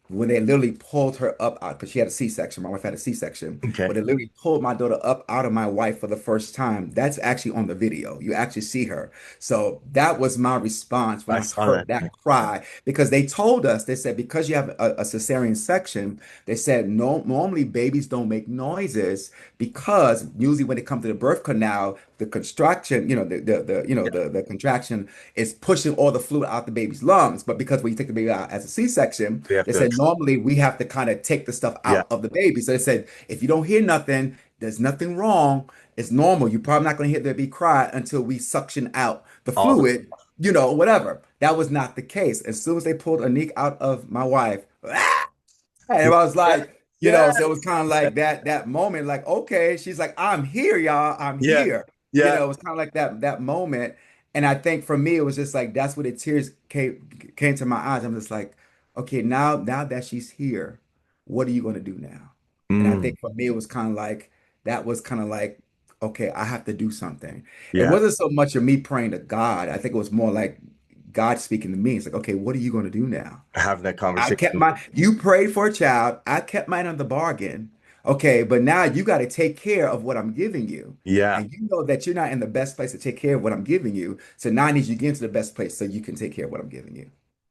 when they literally pulled her up out because she had a C-section. My wife had a C-section. Okay. When they literally pulled my daughter up out of my wife for the first time, that's actually on the video. You actually see her. So that was my response when I I saw heard that. that cry because they told us, they said, because you have a cesarean section, they said no, normally babies don't make noises because usually when they come to the birth canal, the contraction, the contraction is pushing all the fluid out the baby's lungs. But because when you take the baby out as a C-section, We have they to. said normally we have to kind of take the stuff Yeah. out of the baby. So they said if you don't hear nothing, there's nothing wrong. It's normal. You're probably not going to hear the baby cry until we suction out the All the. fluid, whatever. That was not the case. As soon as they pulled Anik out of my wife, and I was Yeah. like, Yeah. so it was kind of like that moment, like, okay, she's like, I'm here, y'all, I'm Yeah. here. Yeah. It was kind of like that moment. And I think for me, it was just like that's where the tears came to my eyes. I'm just like, okay, now that she's here, what are you gonna do now? And I Mm. think for me, it was kind of like that was kind of like, okay, I have to do something. It Yeah. wasn't so much of me praying to God. I think it was more like God speaking to me. It's like, okay, what are you gonna do now? Having that I kept conversation. you prayed for a child. I kept mine on the bargain. Okay, but now you got to take care of what I'm giving you. Yeah. And you know that you're not in the best place to take care of what I'm giving you. So now I need you to get into the best place so you can take care of what I'm giving you.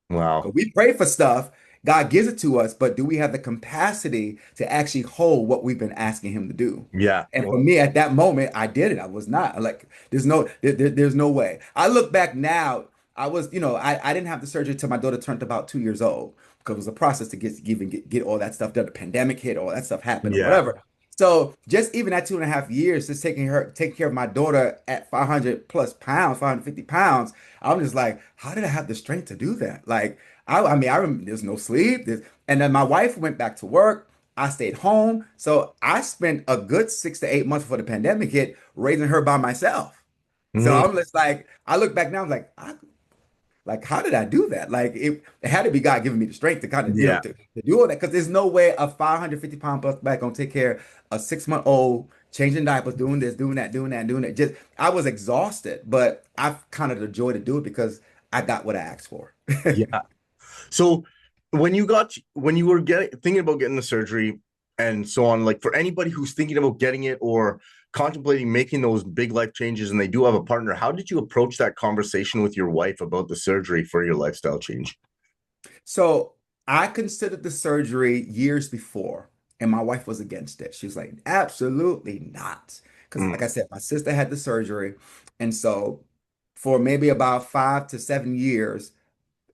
Wow. Because we pray for stuff, God gives it to us, but do we have the capacity to actually hold what we've been asking Him to do? Yeah. And Well, for me, at that moment, I did it. I was not like, there's no way. I look back now, I was, I didn't have the surgery until my daughter turned about 2 years old because it was a process to get all that stuff done. The pandemic hit, all that stuff happened, or yeah. whatever. So just even at 2.5 years, just taking care of my daughter at 500 plus pounds, 550 pounds, I'm just like, how did I have the strength to do that? Like, I mean, I remember there's no sleep. And then my wife went back to work. I stayed home. So I spent a good 6 to 8 months before the pandemic hit raising her by myself. So Mhm. I'm just like, I look back now, I'm like, how did I do that? Like, it had to be God giving me the strength to kind of, Yeah. to do all that. Because there's no way a 550 pound plus back gonna take care of a 6-month-old, changing diapers, doing this, doing that, doing that, doing that. Just, I was exhausted, but I've kind of the joy to do it because I got what I asked for. Yeah. So when you were thinking about getting the surgery and so on, like for anybody who's thinking about getting it or contemplating making those big life changes and they do have a partner, how did you approach that conversation with your wife about the surgery for your lifestyle change? So I considered the surgery years before, and my wife was against it. She was like, absolutely not. Because, like Mm, I said, my sister had the surgery. And so, for maybe about 5 to 7 years,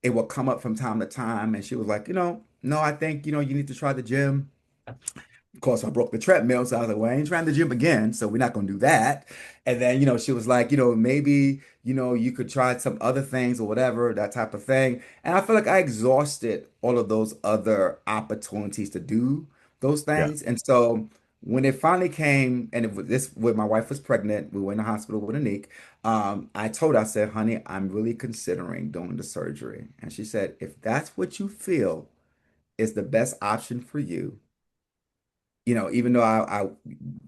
it would come up from time to time. And she was like, no, I think, you need to try the gym. Of course, I broke the treadmill, so I was like, well, I ain't trying the gym again, so we're not gonna do that. And then, she was like, maybe, you could try some other things or whatever, that type of thing. And I feel like I exhausted all of those other opportunities to do those yeah. things. And so when it finally came, and when my wife was pregnant, we were in the hospital with Anik. I told her, I said, honey, I'm really considering doing the surgery. And she said, if that's what you feel is the best option for you, even though I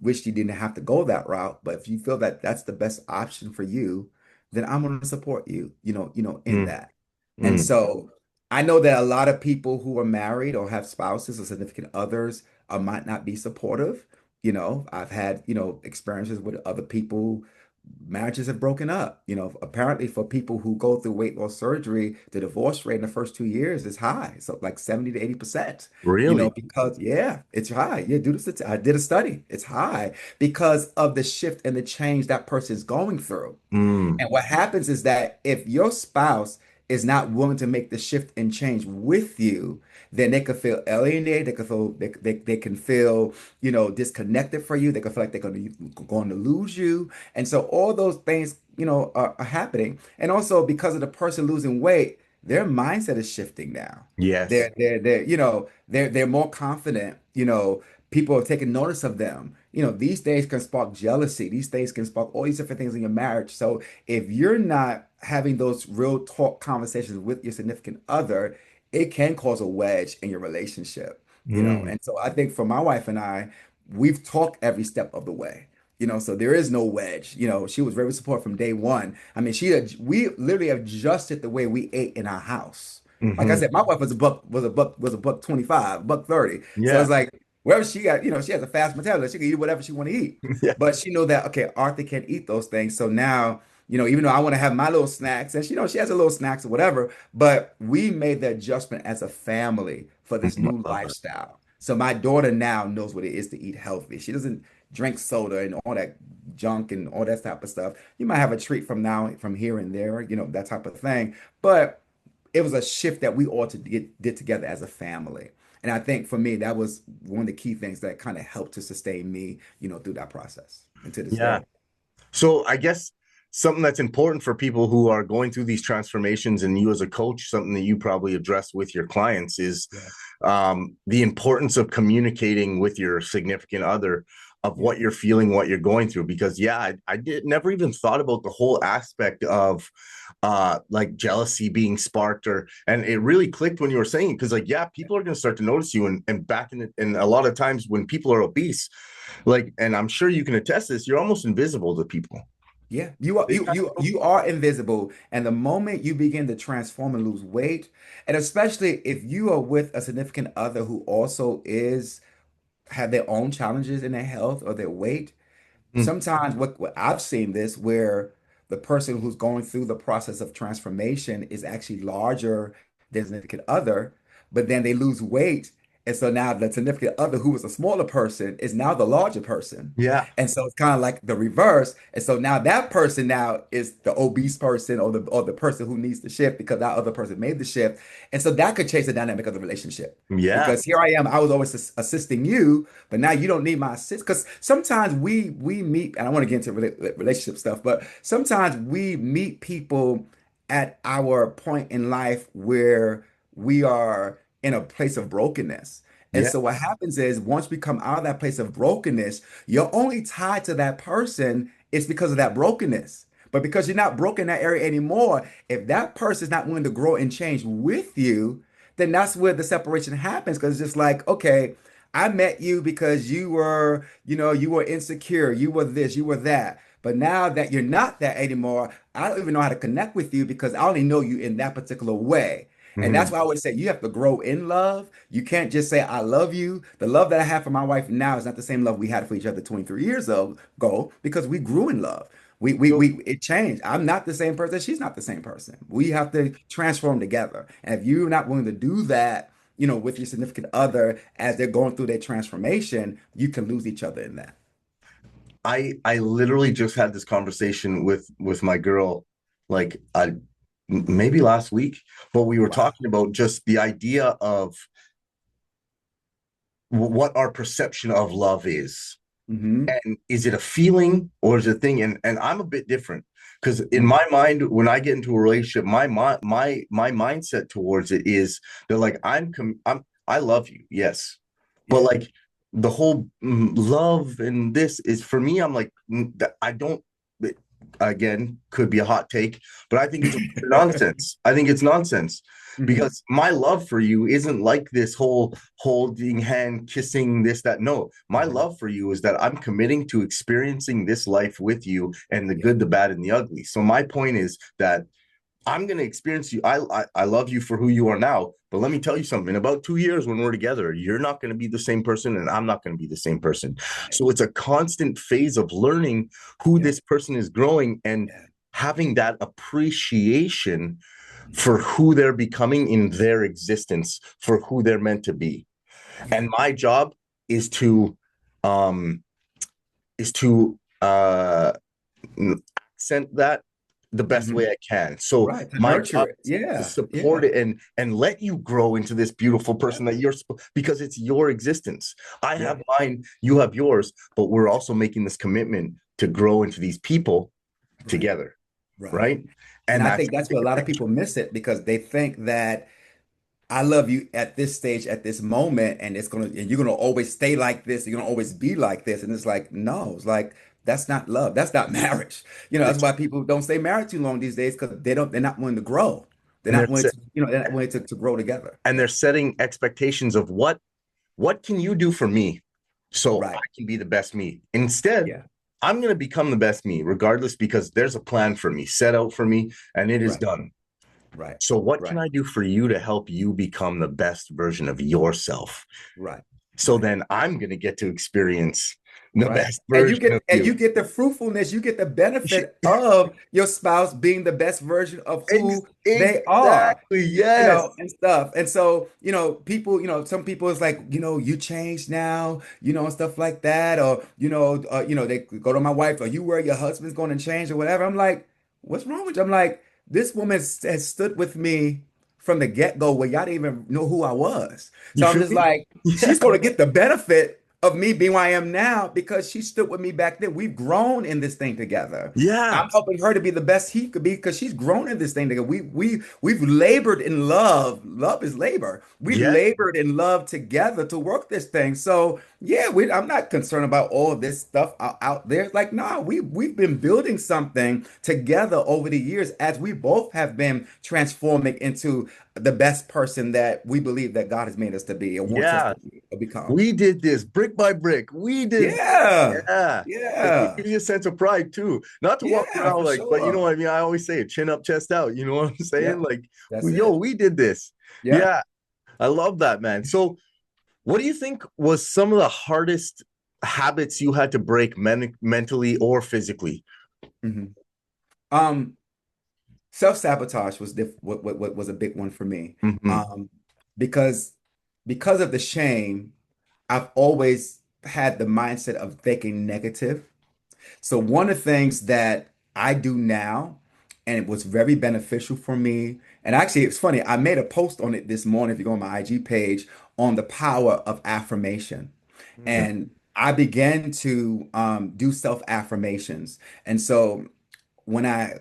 wish you didn't have to go that route, but if you feel that that's the best option for you, then I'm going to support you, in Mm, that. And mm, so I know that a lot of people who are married or have spouses or significant others might not be supportive. I've had, experiences with other people, marriages have broken up. Apparently for people who go through weight loss surgery, the divorce rate in the first 2 years is high. So like 70 to 80%, really? because yeah, it's high. Yeah, I did a study. It's high because of the shift and the change that person is going through. Mm, And what happens is that if your spouse is not willing to make the shift and change with you, then they could feel alienated. They can feel, disconnected for you. They can feel like they're going to lose you. And so all those things, are happening. And also because of the person losing weight, their mindset is shifting now. yes. They're more confident. People are taking notice of them. These days can spark jealousy. These days can spark all these different things in your marriage. So if you're not having those real talk conversations with your significant other, it can cause a wedge in your relationship. Mm, And so I think for my wife and I, we've talked every step of the way. So there is no wedge. She was very supportive from day one. I mean, we literally adjusted the way we ate in our house. Like I hmm. said, my wife was a buck 25, buck 30. So Yeah. it's like wherever she got, she has a fast metabolism. She can eat whatever she want to eat. Yeah. But she know that, okay, Arthur can't eat those things. So now, even though I want to have my little snacks, and she has her little snacks or whatever, but we made the adjustment as a family for this Mm, new I love that. lifestyle. So my daughter now knows what it is to eat healthy. She doesn't drink soda and all that junk and all that type of stuff. You might have a treat from here and there, that type of thing. But it was a shift that we all did together as a family. And I think for me, that was one of the key things that kind of helped to sustain me, through that process and to this Yeah. day. So I guess something that's important for people who are going through these transformations, and you as a coach, something that you probably address with your clients is Yeah. the importance of communicating with your significant other of Yeah. what you're feeling, what you're going through. Because yeah, I did never even thought about the whole aspect of like jealousy being sparked, or and it really clicked when you were saying it, because like yeah, people are going to start to notice you, and back in it, and a lot of times when people are obese, like, and I'm sure you can attest this, you're almost invisible to people. Yeah, you are invisible, and the moment you begin to transform and lose weight, and especially if you are with a significant other who also is have their own challenges in their health or their weight, Mm, sometimes what I've seen this where the person who's going through the process of transformation is actually larger than significant other, but then they lose weight. And so now the significant other who was a smaller person is now the larger person. yeah. And so it's kind of like the reverse. And so now that person now is the obese person or the person who needs to shift because that other person made the shift. And so that could change the dynamic of the relationship. Yeah. Because here I am, I was always assisting you, but now you don't need my assist. Because sometimes we meet, and I want to get into relationship stuff, but sometimes we meet people at our point in life where we are in a place of brokenness. And Yeah. so what happens is once we come out of that place of brokenness, you're only tied to that person is because of that brokenness. But because you're not broken in that area anymore, if that person is not willing to grow and change with you, then that's where the separation happens. Because it's just like, okay, I met you because you were insecure, you were this, you were that. But now that you're not that anymore, I don't even know how to connect with you because I only know you in that particular way. And that's Mhm. why I would say you have to grow in love. You can't just say, I love you. The love that I have for my wife now is not the same love we had for each other 23 years ago because we grew in love. So It changed. I'm not the same person. She's not the same person. We have to transform together. And if you're not willing to do that, with your significant other as they're going through their transformation, you can lose each other in that. I literally just had this conversation with my girl, like maybe last week, but we were Wow. talking about just the idea of what our perception of love is. Hmm. And is it a feeling or is it a thing? And I'm a bit different because in Hmm. my mind, when I get into a relationship, my mindset towards it is that like I love you, yes, but Yeah. like the whole love and this is for me. I'm like I don't. It, again, could be a hot take, but I think it's nonsense. I think it's nonsense Hmm. because my love for you isn't like this whole holding hand, kissing, this, that. No, my Hmm. love for you is that I'm committing to experiencing this life with you and the Yeah. good, the bad, and the ugly. So my point is that I'm going to experience you. I love you for who you are now. But let me tell you something. In about 2 years, when we're together, you're not going to be the same person, and I'm not going to be the same person. Right. So it's a constant phase of learning who Yeah. this person is growing and Yeah. having that appreciation Hmm. for who they're becoming in their existence, for who they're meant to be. Yeah. And my job is to um is to accent that the best Hmm. way I can. So Right. To my nurture job it. is to Yeah. support Yeah. it and let you grow into this beautiful Yeah. person that you're because it's your existence. I Yeah. have mine, you have yours, but we're also making this commitment to grow into these people Right. together, Right. right? And And I that's think that's where a lot of people miss it because they think that I love you at this stage, at this moment, and you're gonna always stay like this, you're gonna always be like this. And it's like, no, it's like that's not love. That's not marriage. That's it's why people don't stay married too long these days because they're not willing to grow. They're and not willing to, they're not willing to grow together. they're setting expectations of what can you do for me so I Right. can be the best me. Instead, Yeah. I'm going to become the best me regardless because there's a plan for me set out for me and it is Right. done. Right. So what can Right. I do for you to help you become the best version of yourself? Right. So Right. then I'm going to get to experience the Right. best And you version of get and you you. get the fruitfulness, you get the benefit of your spouse being the best version of who they are. Exactly. Yes. And stuff. And so, people, some people is like, you changed now, and stuff like that. Or, they go to my wife, or you worry your husband's going to change or whatever. I'm like, what's wrong with you? I'm like, this woman has stood with me from the get-go where y'all didn't even know who I was. You So I'm feel just me? like, Yeah. she's going to get the benefit of me being who I am now because she stood with me back then. We've grown in this thing together. Yeah. I'm helping her to be the best he could be because she's grown in this thing together. We've labored in love. Love is labor. We've Yeah. labored in love together to work this thing. So yeah, I'm not concerned about all of this stuff out there. It's like, no, we've been building something together over the years as we both have been transforming into the best person that we believe that God has made us to be and wants us Yeah. to become. We did this brick by brick. We did this. Yeah. Yeah. It Yeah. gives you a sense of pride too. Not to walk Yeah, around for like, but you know sure. what I mean? I always say it, chin up, chest out. You know what I'm saying? Yep. Like, That's yo, it. we did this. Yeah. Yeah. I love that, man. So what do you think was some of the hardest habits you had to break mentally or physically? Mhm. Um, Self-sabotage was what was a big one for me. Hmm. Um, because because of the shame, I've always had the mindset of thinking negative. So one of the things that I do now, and it was very beneficial for me, and actually it's funny, I made a post on it this morning, if you go on my IG page, on the power of affirmation. And I began to do self affirmations. And so when I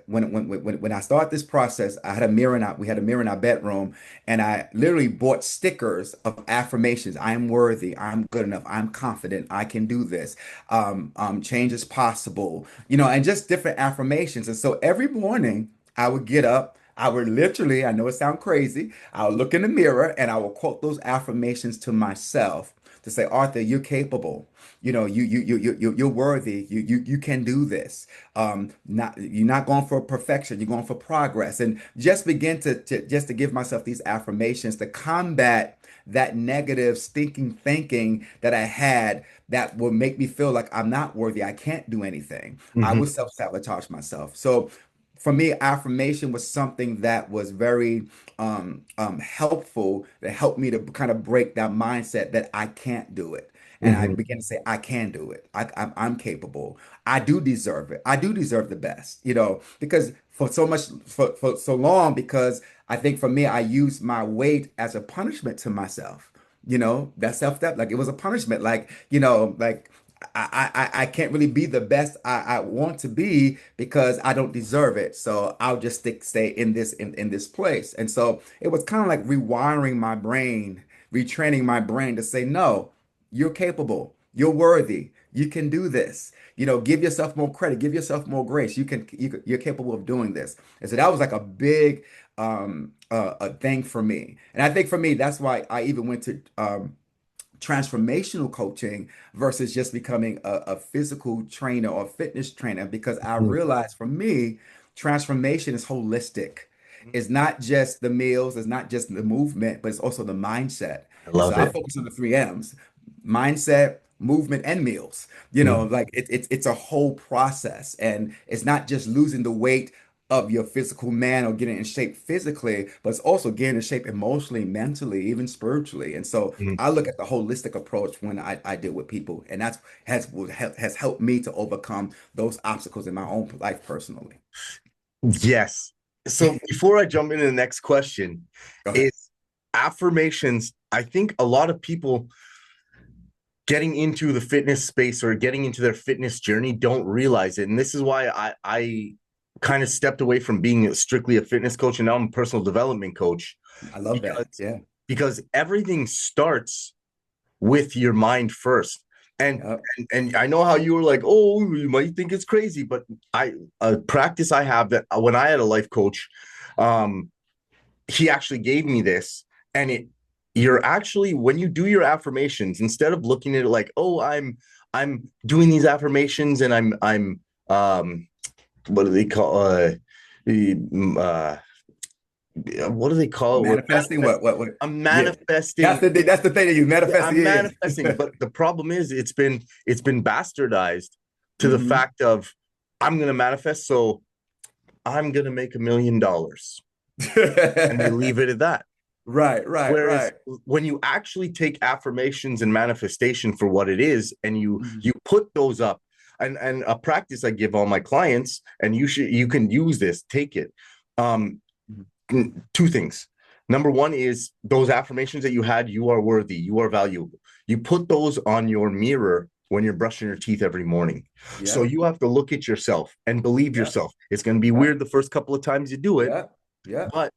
started this process, I had a mirror in we had a mirror in our bedroom, and I literally bought stickers of affirmations. I am worthy. I'm good enough. I'm confident. I can do this. Change is possible. And just different affirmations. And so every morning I would get up. I would literally, I know it sounds crazy. I would look in the mirror and I would quote those affirmations to myself to say, Arthur, you're capable. You're worthy. You can do this. Not you're not going for perfection. You're going for progress. And just begin to give myself these affirmations to combat that negative stinking thinking that I had that would make me feel like I'm not worthy. I can't do anything. I Hmm. would self-sabotage myself. So for me, affirmation was something that was very helpful, that helped me to kind of break that mindset that I can't do it. And I Mhm. began to say, I can do it. I'm capable. I do deserve it. I do deserve the best, you know, because for so long, because I think for me, I used my weight as a punishment to myself. You know, that self-doubt, like it was a punishment. Like, you know, like I can't really be the best I want to be because I don't deserve it. So I'll just stay in in this place. And so it was kind of like rewiring my brain, retraining my brain to say, no, you're capable, you're worthy, you can do this. You know, give yourself more credit, give yourself more grace. You're capable of doing this. And so that was like a big a thing for me. And I think for me, that's why I even went to transformational coaching versus just becoming a physical trainer or fitness trainer, because I Mhm. realized for me, transformation is holistic. It's not just the meals, it's not just the movement, but it's also the mindset. I And so love I it. focus on the three M's: mindset, movement, and meals. You know, Mhm. like it's a whole process. And it's not just losing the weight of your physical man or getting in shape physically, but it's also getting in shape emotionally, mentally, even spiritually. And so Mhm. I look at the holistic approach when I deal with people, and that's has helped me to overcome those obstacles in my own life personally. Yes. So before I jump into the next question, Go ahead. is affirmations. I think a lot of people getting into the fitness space or getting into their fitness journey don't realize it. And this is why I kind of stepped away from being strictly a fitness coach, and now I'm a personal development coach, I love that. because Yeah. everything starts with your mind first. And, Yep. and I know how you were like, oh, you might think it's crazy, but I a practice I have that when I had a life coach, um, he actually gave me this, and you're actually, when you do your affirmations, instead of looking at it like, oh, I'm doing these affirmations and I'm what do they call uh what do they call it? Manifesting what? I'm Yeah. manifesting. That's the thing that you Yeah, manifest I'm is. manifesting, but the problem is it's been bastardized to the Hmm. fact of I'm gonna manifest, so I'm gonna make $1 million, and they leave it at that. Right, right, Whereas right. when you actually take affirmations and manifestation for what it is, and Mhm. you put those up, and a practice I give all my clients, and you can use this, take it. Um, Mhm. Two things. Number one is those affirmations that you had, you are worthy, you are valuable. You put those on your mirror when you're brushing your teeth every morning. So Yeah, you have to look at yourself and believe yeah, yourself. It's going to be yeah, weird the first couple of times you do it, yeah, yeah, but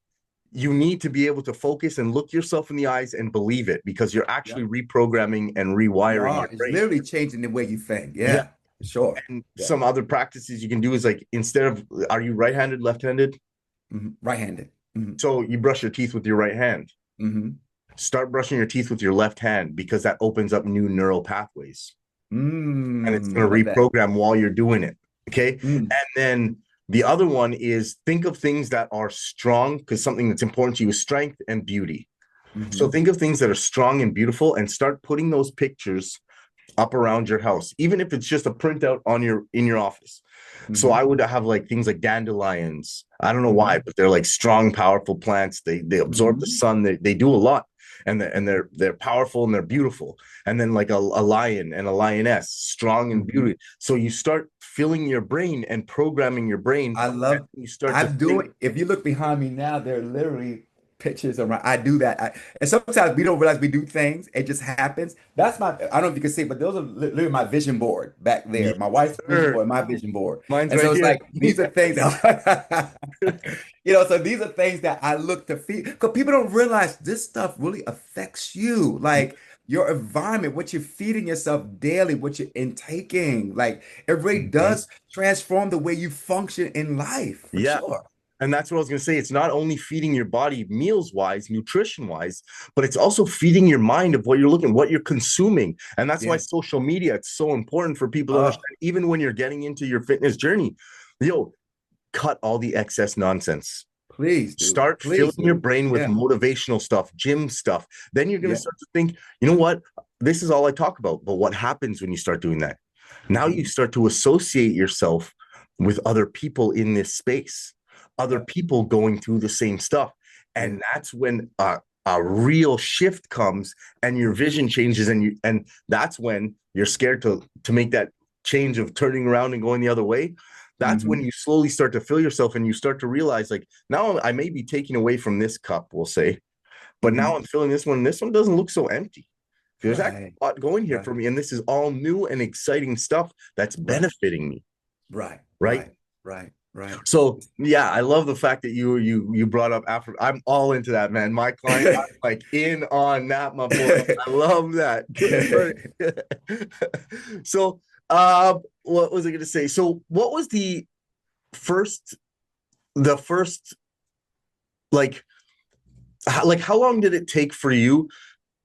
you need to be able to focus and look yourself in the eyes and believe it, because you're yeah. actually reprogramming and You rewiring are. your It's brain. literally changing the way you think. Yeah. Yeah, for sure. And Yeah. some other practices you can do is like, instead of, are you right-handed, left-handed? Right-handed. Hmm. So you brush your teeth with your right hand. Hmm. Start brushing your teeth with your left hand, because that opens up new neural pathways, and it's going to Love that. reprogram while you're doing it. Okay. Mm. And then the other one is think of things that are strong, because something that's important to you is strength and beauty. So Hmm. think of things that are strong and beautiful, and start putting those pictures up around your house, even if it's just a printout on your in your office. So I Hmm. would have like things like dandelions. I don't know why, Hmm. but they're like strong, powerful plants. They absorb the Hmm. sun. They do a lot, and they're powerful and they're beautiful. And then like a lion and a lioness, strong and Hmm. beauty. So you start filling your brain and programming your brain, I and love, you start to I'm think. doing, if you look behind me now, there are literally pictures around. I do that. And sometimes we don't realize we do things. It just happens. That's my, I don't know if you can see, but those are literally my vision board back there. Yes, My wife's vision sir. board, my vision board. Mine's And so right it's here. like, these are things that, you know, so these are things that I look to feed. Because people don't realize this stuff really affects you. Like, your environment, what you're feeding yourself daily, what you're intaking. Like, it really Mhm. does transform the way you function in life, for Yeah. sure. And that's what I was going to say. It's not only feeding your body meals wise, nutrition wise, but it's also feeding your mind of what you're looking, what you're consuming. And that's why Yeah. social media, it's so important for people to Oh, understand, even when you're getting into your fitness journey. Yo, cut all the excess nonsense. please do. Start filling Please your do. brain with Yeah. motivational stuff, gym stuff. Then you're going to Yeah. start to think, you know what? This is all I talk about. But what happens when you start doing that? Now you Hmm. start to associate yourself with other people in this space, other Yeah. people going through the same stuff. Yeah. And that's when a real shift comes and your vision changes, and that's when you're scared to make that change of turning around and going the other way. That's when Hmm. you slowly start to feel yourself and you start to realize, like, now I may be taking away from this cup, we'll say, but now Hmm. I'm filling this one. This one doesn't look so empty. There's actually Right. a lot going here Right. for me, and this is all new and exciting stuff that's Right. benefiting me, Right. right? Right. Right. Right. So yeah, I love the fact that you brought up Africa. I'm all into that, man. My client, I'm like in on that, my boy. I love that. So what was I gonna say? So what was first the first like how long did it take for you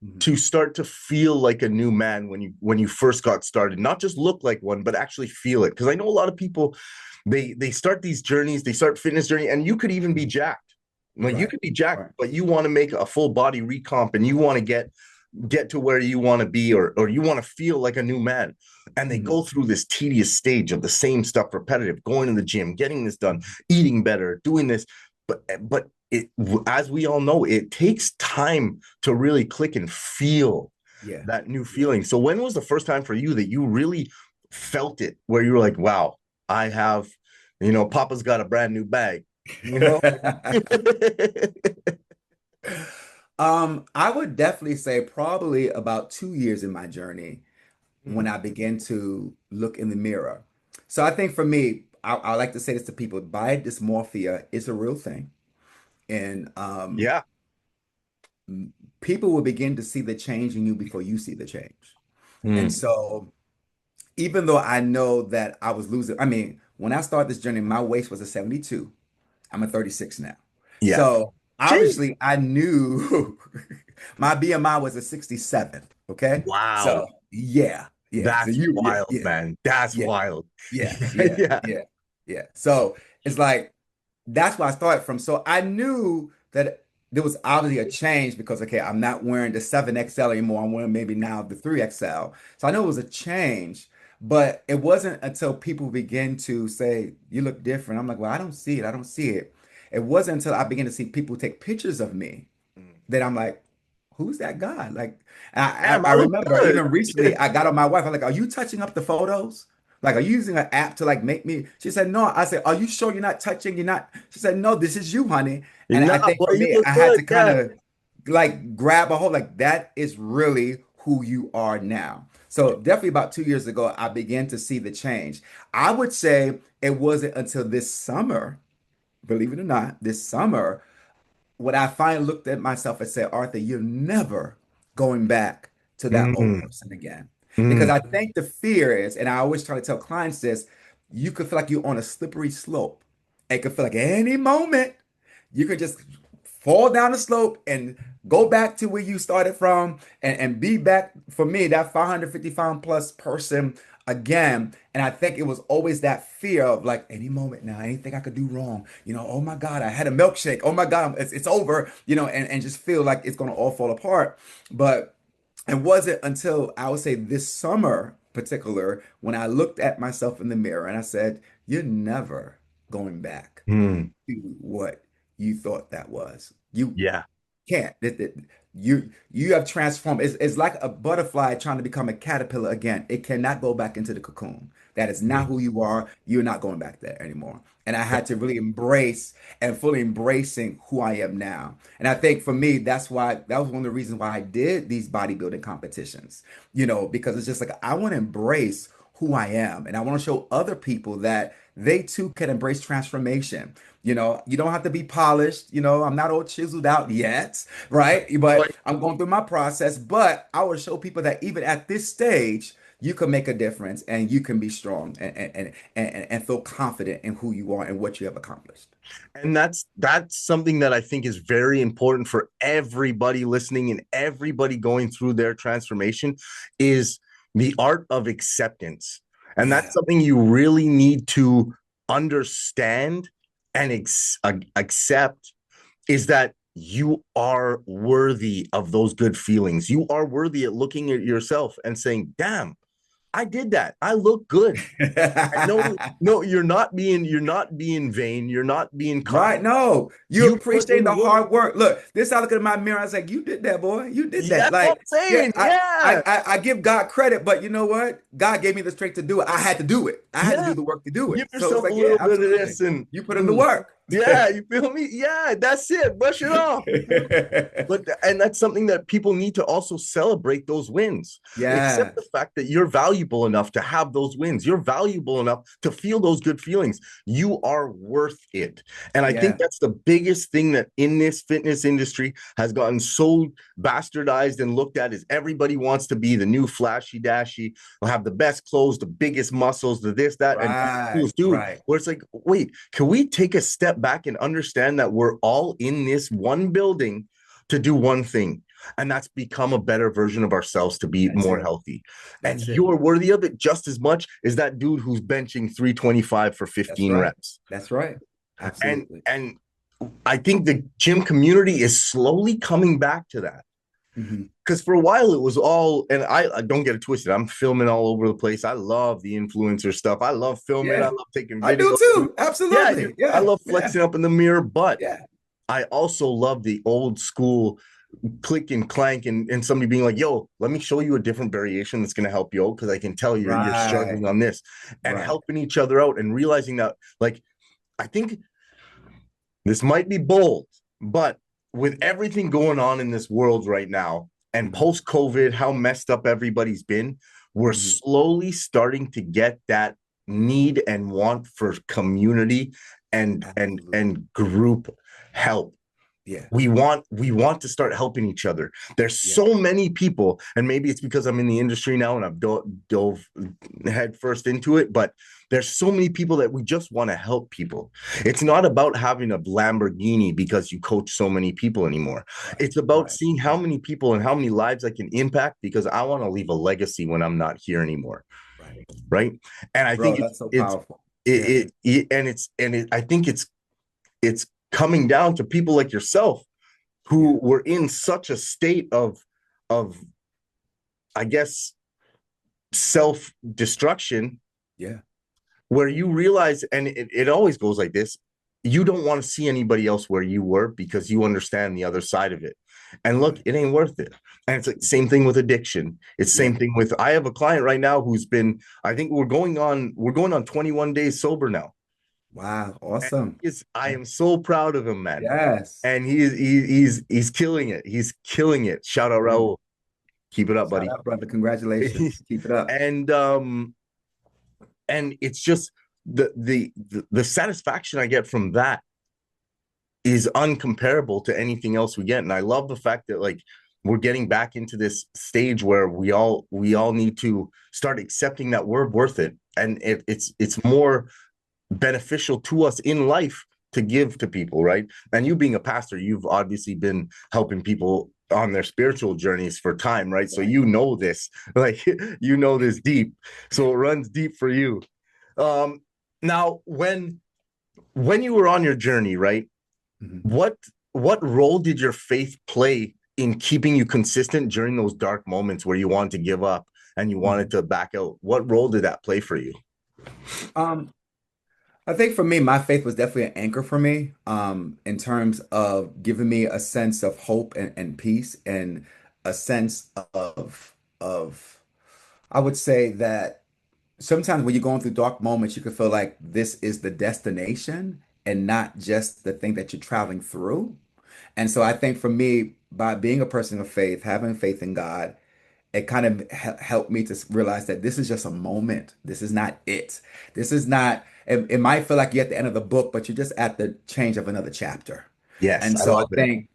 Mhm. to start to feel like a new man when you first got started, not just look like one but actually feel it? Because I know a lot of people, they start these journeys, they start fitness journey, and you could even be jacked, like you Right. could be jacked, Right. but you want to make a full body recomp and you want to get to where you want to be, or you want to feel like a new man, and they Mhm. go through this tedious stage of the same stuff, repetitive, going to the gym, getting this done, eating better, doing this, but it, as we all know, it takes time to really click and feel Yeah. that new Yeah. feeling. So when was the first time for you that you really felt it, where you were like, wow, I have, Papa's got a brand new bag, you know? I would definitely say probably about 2 years in my journey when Mm. I began to look in the mirror. So I think for me, I like to say this to people, body dysmorphia is a real thing. And Yeah. people will begin to see the change in you before you see the change. And Mm. so even though I know that I was losing, I mean, when I started this journey, my waist was a 72. I'm a 36 now. Yeah. So Jeez. obviously I knew my BMI was a 67. Okay. Wow. So yeah, yeah. So That's yeah, wild, yeah, man. That's yeah, wild. yeah, yeah, Yeah. yeah, yeah. So it's like that's where I started from. So I knew that there was obviously a change because okay, I'm not wearing the 7XL anymore. I'm wearing maybe now the 3XL. So I know it was a change, but it wasn't until people began to say, you look different. I'm like, well, I don't see it. I don't see it. It wasn't until I began to see people take pictures of me that I'm like, who's that guy? Like, Damn, I I look remember good. even recently, I got on my wife. I'm like, are you touching up the photos? Like, are you using an app to like make me? She said, no. I said, are you sure you're not touching? You're not. She said, no, this is you, honey. And Nah, I think boy, for you me, look I had good. to kind Yeah. of like grab a hold, like, that is really who you are now. So definitely about 2 years ago, I began to see the change. I would say it wasn't until this summer, believe it or not, this summer when I finally looked at myself and said, Arthur, you're never going back to that old Mm, person again. Because mm. I think the fear is, and I always try to tell clients this, you could feel like you're on a slippery slope. It could feel like any moment you could just fall down the slope and go back to where you started from and be back for me, that 550 pound plus person again. And I think it was always that fear of like any moment now, anything I could do wrong, oh my God, I had a milkshake. Oh my God, it's over, and just feel like it's going to all fall apart. But it wasn't until I would say this summer particular when I looked at myself in the mirror and I said, you're never going back Mm. to what you thought that was. You Yeah. can't. You have transformed. It's like a butterfly trying to become a caterpillar again. It cannot go back into the cocoon. That is not Mm. who you are. You're not going back there anymore. And I had to really embrace and fully embracing who I am now. And I think for me, that was one of the reasons why I did these bodybuilding competitions, because it's just like I want to embrace who I am. And I want to show other people that they too can embrace transformation. You don't have to be polished. I'm not all chiseled out yet, right? But Like, I'm going through my process. But I will show people that even at this stage, you can make a difference and you can be strong and feel confident in who you are and what you have accomplished. and that's something that I think is very important for everybody listening and everybody going through their transformation, is the art of acceptance. And that's Yeah. something you really need to understand and accept, is that you are worthy of those good feelings. You are worthy at looking at yourself and saying, damn, I did that. I look good. And no, no, you're not being vain. You're not being Right. cocky. No, you You put appreciate in the work. hard work. Look, this I look in my mirror. I was like, you did that, boy. You did that. That's what Like, I'm yeah, saying. Yeah. I give God credit, but you know what? God gave me the strength to do it. I had to do it. I had to Yeah. do the work to do Give it. So it's yourself a like, yeah, little bit of absolutely. this and You put in the work. yeah, you feel me? Yeah, that's it. Brush it off. You feel me? And that's something that people need to also celebrate those wins. Accept the Yes. fact that you're valuable enough to have those wins. You're valuable enough to feel those good feelings. You are worth it. And I think Yeah. that's the biggest thing that in this fitness industry has gotten so bastardized and looked at is everybody wants to be the new flashy dashy, will have the best clothes, the biggest muscles, the this, that, and Right. dude, Right. where it's like, wait, can we take a step back and understand that we're all in this one building to do one thing? And that's become a better version of ourselves to be That's more it. healthy. And That's it. you're worthy of it just as much as that dude who's benching 325 for That's 15 right. reps. That's right. And Absolutely. and I think the gym community is slowly coming back to that. Hmm. Because for a while it was all, and I don't get it twisted. I'm filming all over the place. I love the influencer stuff. I love filming. I Yeah. love taking I do videos. too. Yeah, Absolutely. I Yeah. love Yeah. flexing up in the mirror, but Yeah. I also love the old school click and clank and somebody being like, yo, let me show you a different variation that's going to help you out because I can tell you're Right. struggling on this and Right. helping each other out and realizing that, like, I think this might be bold, but with everything going on in this world right now and Hmm. post COVID, how messed up everybody's been, we're Hmm. slowly starting to get that need and want for community Absolutely. and group help. Yeah. We want to start helping each other. There's Yeah. so many people, and maybe it's because I'm in the industry now and I've dove head first into it, but there's so many people that we just want to help people. It's not about having a Lamborghini because you coach so many people anymore. Right. It's about Right. seeing how many people and how many lives I can impact because I want to leave a legacy when I'm not here anymore, Right. right? And I Bro, think that's so powerful. Yeah. I think it's coming down to people like yourself Yeah. who were in such a state of I guess self-destruction Yeah. where you realize, and it always goes like this, you don't want to see anybody else where you were because you understand the other side of it. And look, Right. it ain't worth it. And it's like same thing with addiction. It's Yeah. same thing with I have a client right now who's been, I think we're going on 21 days sober now. Wow. And Awesome. I am so proud of him, man. Yes. And he's killing it. He's killing it. Shout out Mm. Raul. Keep it up, Shout buddy. out, brother. Congratulations. Keep it up. and and it's just the satisfaction I get from that is uncomparable to anything else we get. And I love the fact that like we're getting back into this stage where we all need to start accepting that we're worth it. And it's more beneficial to us in life to give to people, right? And you being a pastor, you've obviously been helping people on their spiritual journeys for time, right? So Right. you know this, like you know this deep. So it runs deep for you. Um Now when you were on your journey, right? Mhm. What what role did your faith play in keeping you consistent during those dark moments where you wanted to give up and you wanted Mhm. to back out? What role did that play for you? Um, I think for me, my faith was definitely an anchor for me, in terms of giving me a sense of hope and peace and a sense of I would say that sometimes when you're going through dark moments, you can feel like this is the destination and not just the thing that you're traveling through. And so I think for me, by being a person of faith, having faith in God, it kind of helped me to realize that this is just a moment. This is not it. This is not, it might feel like you're at the end of the book, but you're just at the change of another chapter. Yes, And I so I love it. think,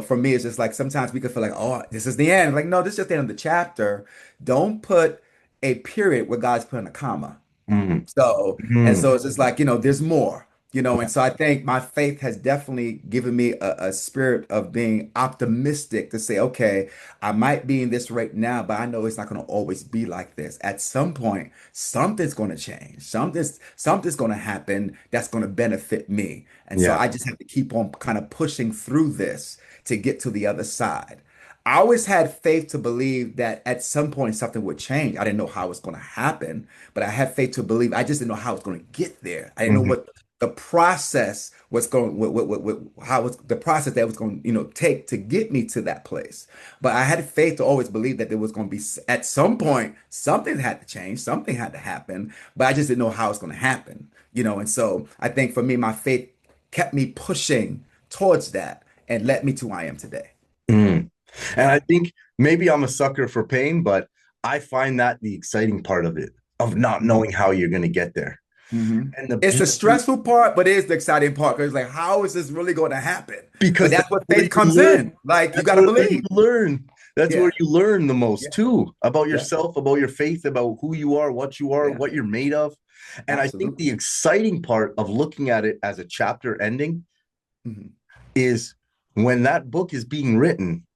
for me, it's just like sometimes we could feel like, oh, this is the end. Like, no, this is just the end of the chapter. Don't put a period where God's putting a comma. Mm, So it's just like, there's more, yeah, and so I think my faith has definitely given me a spirit of being optimistic to say, okay, I might be in this right now, but I know it's not going to always be like this. At some point, something's going to change. Something's going to happen that's going to benefit me. And so yeah, I just have to keep on kind of pushing through this to get to the other side. I always had faith to believe that at some point something would change. I didn't know how it was going to happen, but I had faith to believe. I just didn't know how it was going to get there. I didn't know Mhm. what the process was going, how was the process that was going to, take to get me to that place. But I had faith to always believe that there was going to be at some point something had to change, something had to happen, but I just didn't know how it's going to happen. And so I think for me, my faith kept me pushing towards that and led me to where I am today. Mm. And Yeah. I think maybe I'm a sucker for pain, but I find that the exciting part of it, of not knowing how you're going to get there. Mhm. And the It's the beauty, stressful part, but it is the exciting part because like, how is this really going to happen? But because that's that's what where faith you comes learn. in. Like you That's got to where you believe. learn. That's where Yeah. you learn the most Yeah. too, about Yeah. yourself, about your faith, about who you are, Yeah. what you're made of. And I think the Absolutely. exciting part of looking at it as a chapter ending Hmm. is when that book is being written,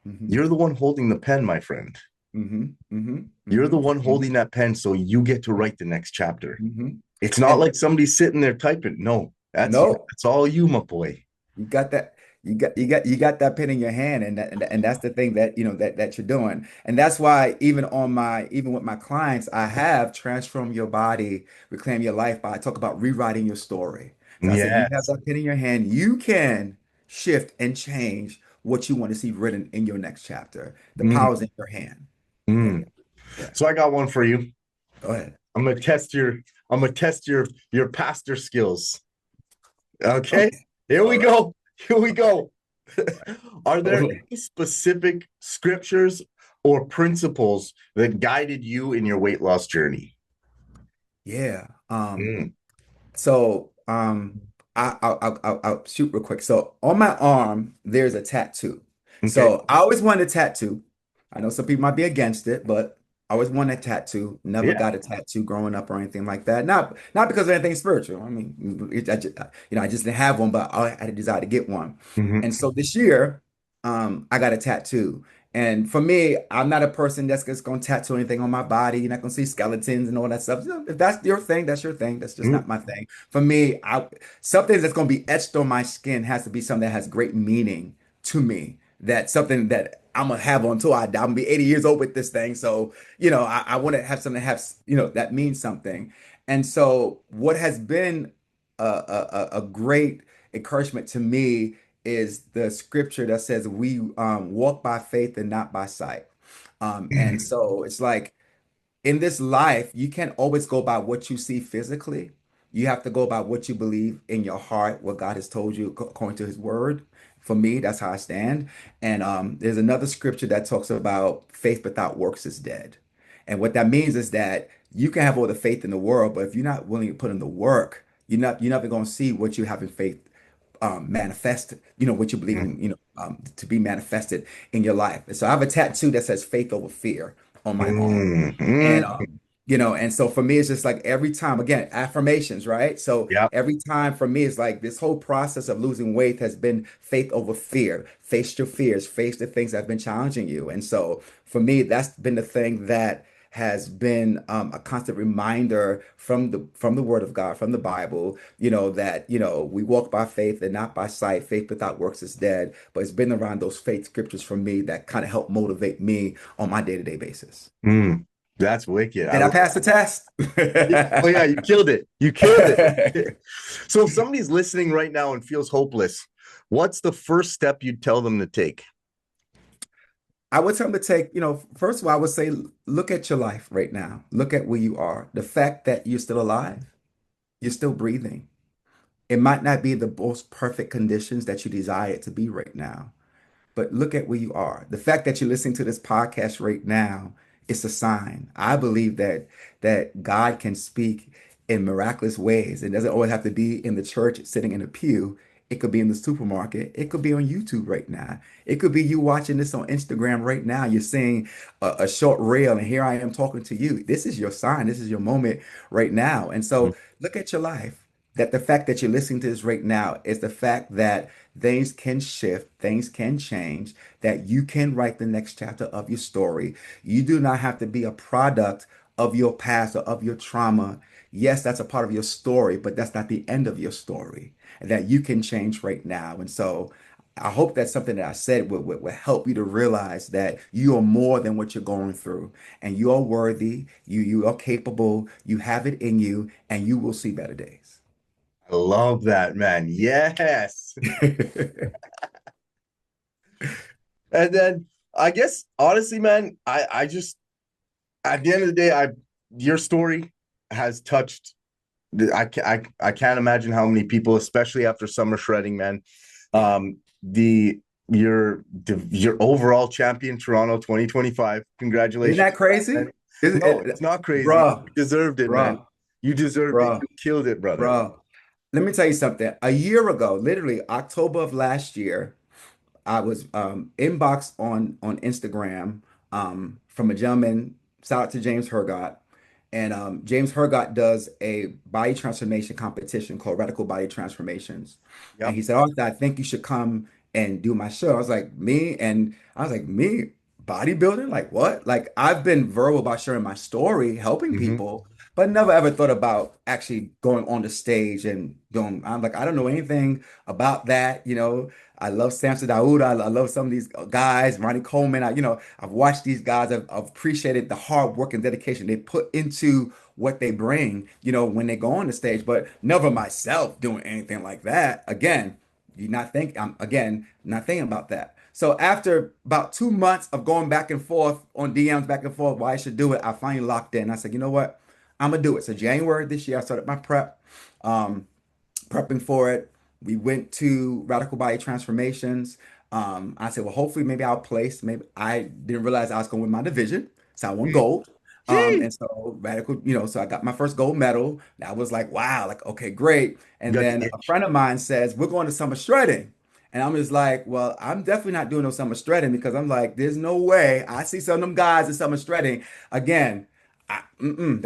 Hmm. you're the one holding the pen, my friend. Hmm. Hmm. You're the Hmm. one Hmm. holding that pen, so you get to write the next chapter. Hmm. It's not And like somebody's sitting there typing. No, that's you. no, That's all you, my boy. you got that. You got that pen in your hand, and that's the thing that that you're doing, and that's why even with my clients, I have transform your body, reclaim your life. By I talk about rewriting your story. So I said, you have Yes. that pen in your hand, you can shift and change what you want to see written in your next chapter. The Mm, power's in your hand. Yeah, mm. yeah, yeah. So I got one for you. Go ahead. I'm gonna test your I'm gonna test your pastor skills. Okay, Okay. here we All right. go. Here we go. Are there All right. any specific scriptures or principles that guided you in your weight loss journey? Yeah. Mm, I'll shoot real quick. So on my arm, there's a tattoo. okay. So I always wanted a tattoo. I know some people might be against it, but I always wanted a tattoo. Never Yeah. got a tattoo growing up or anything like that. Not because of anything spiritual. I mean, I just didn't have one, but I had a desire to get one. Mhm. And so this year, I got a tattoo. And for me, I'm not a person that's just gonna tattoo anything on my body. You're not gonna see skeletons and all that stuff. If that's your thing, that's your thing. That's just Mm, not my thing. For me, something that's gonna be etched on my skin has to be something that has great meaning to me. That something that I'm gonna have on until I die. I'm gonna be 80 years old with this thing. So, I want to have something that that means something. And so what has been a great encouragement to me is the scripture that says we walk by faith and not by sight. And mm, so it's like in this life, you can't always go by what you see physically. You have to go by what you believe in your heart, what God has told you according to his word. For me, that's how I stand. And there's another scripture that talks about faith without works is dead. And what that means is that you can have all the faith in the world, but if you're not willing to put in the work, you're never going to see what you have in faith manifest, what you believe mm, in, to be manifested in your life. And so I have a tattoo that says faith over fear on my arm. mm, And mm. and so for me, it's just like every time, again, affirmations, right? So Yep. every time for me, it's like this whole process of losing weight has been faith over fear. Face your fears, face the things that have been challenging you. And so for me, that's been the thing that has been a constant reminder from the Word of God, from the Bible, that we walk by faith and not by sight. Faith without works is dead. But it's been around those faith scriptures for me that kind of help motivate me on my day-to-day basis. Mm. That's wicked. I Did I love pass the test? it. Oh yeah, you killed it. You killed it. So if somebody's listening right now and feels hopeless, what's the first step you'd tell them to take? I would tell them to take, first of all, I would say, look at your life right now. Look at where you are. The fact that you're still alive, you're still breathing. It might not be the most perfect conditions that you desire it to be right now, but look at where you are. The fact that you're listening to this podcast right now is a sign. I believe that God can speak in miraculous ways. It doesn't always have to be in the church sitting in a pew. It could be in the supermarket. It could be on YouTube right now. It could be you watching this on Instagram right now. You're seeing a short reel, and here I am talking to you. This is your sign. This is your moment right now. And so look at your life. That the fact that you're listening to this right now is the fact that things can shift, things can change, that you can write the next chapter of your story. You do not have to be a product of your past or of your trauma. Yes, that's a part of your story, but that's not the end of your story. And that you can change right now. And so I hope that's something that I said would help you to realize that you are more than what you're going through, and you are worthy, you are capable, you have it in you, and you will see better days. I love that, man. Yes. And then I guess honestly, man, I just at the end of the day, I your story has touched. I can't imagine how many people, especially after summer shredding, man. The your overall champion, Toronto 2025. Isn't Congratulations, that man. crazy? Is No, it, it's not crazy. bruh, You deserved it, man. bruh, You deserved it. bruh, You killed it, brother. bruh. Let me tell you something. A year ago, literally October of last year, I was inboxed on Instagram from a gentleman. Shout out to James Hergott. And James Hergott does a body transformation competition called Radical Body Transformations. And Yep. he said, Arthur, I think you should come and do my show. I was like, me? And I was like, me? Bodybuilding? Like what? Like I've been verbal about sharing my story, helping Hmm. people, but never ever thought about actually going on the stage and doing. I'm like, I don't know anything about that. I love Samson Dauda. I love some of these guys, Ronnie Coleman. I've watched these guys. I've appreciated the hard work and dedication they put into what they bring, when they go on the stage, but never myself doing anything like that. Again, I'm again not thinking about that. So after about 2 months of going back and forth on DMs back and forth why I should do it, I finally locked in. I said, you know what? I'm gonna do it. So January this year, I started my prep. Um, Prepping for it. We went to Radical Body Transformations. I said, well, hopefully, maybe I'll place. Maybe I didn't realize I was going to win my division, so I won gold. Sheesh. And so radical, so I got my first gold medal. That was like, wow, like okay, great. You And got then the a itch. friend of mine says, we're going to summer shredding. And I'm just like, well, I'm definitely not doing no summer shredding because I'm like, there's no way. I see some of them guys in summer shredding. Again, I'm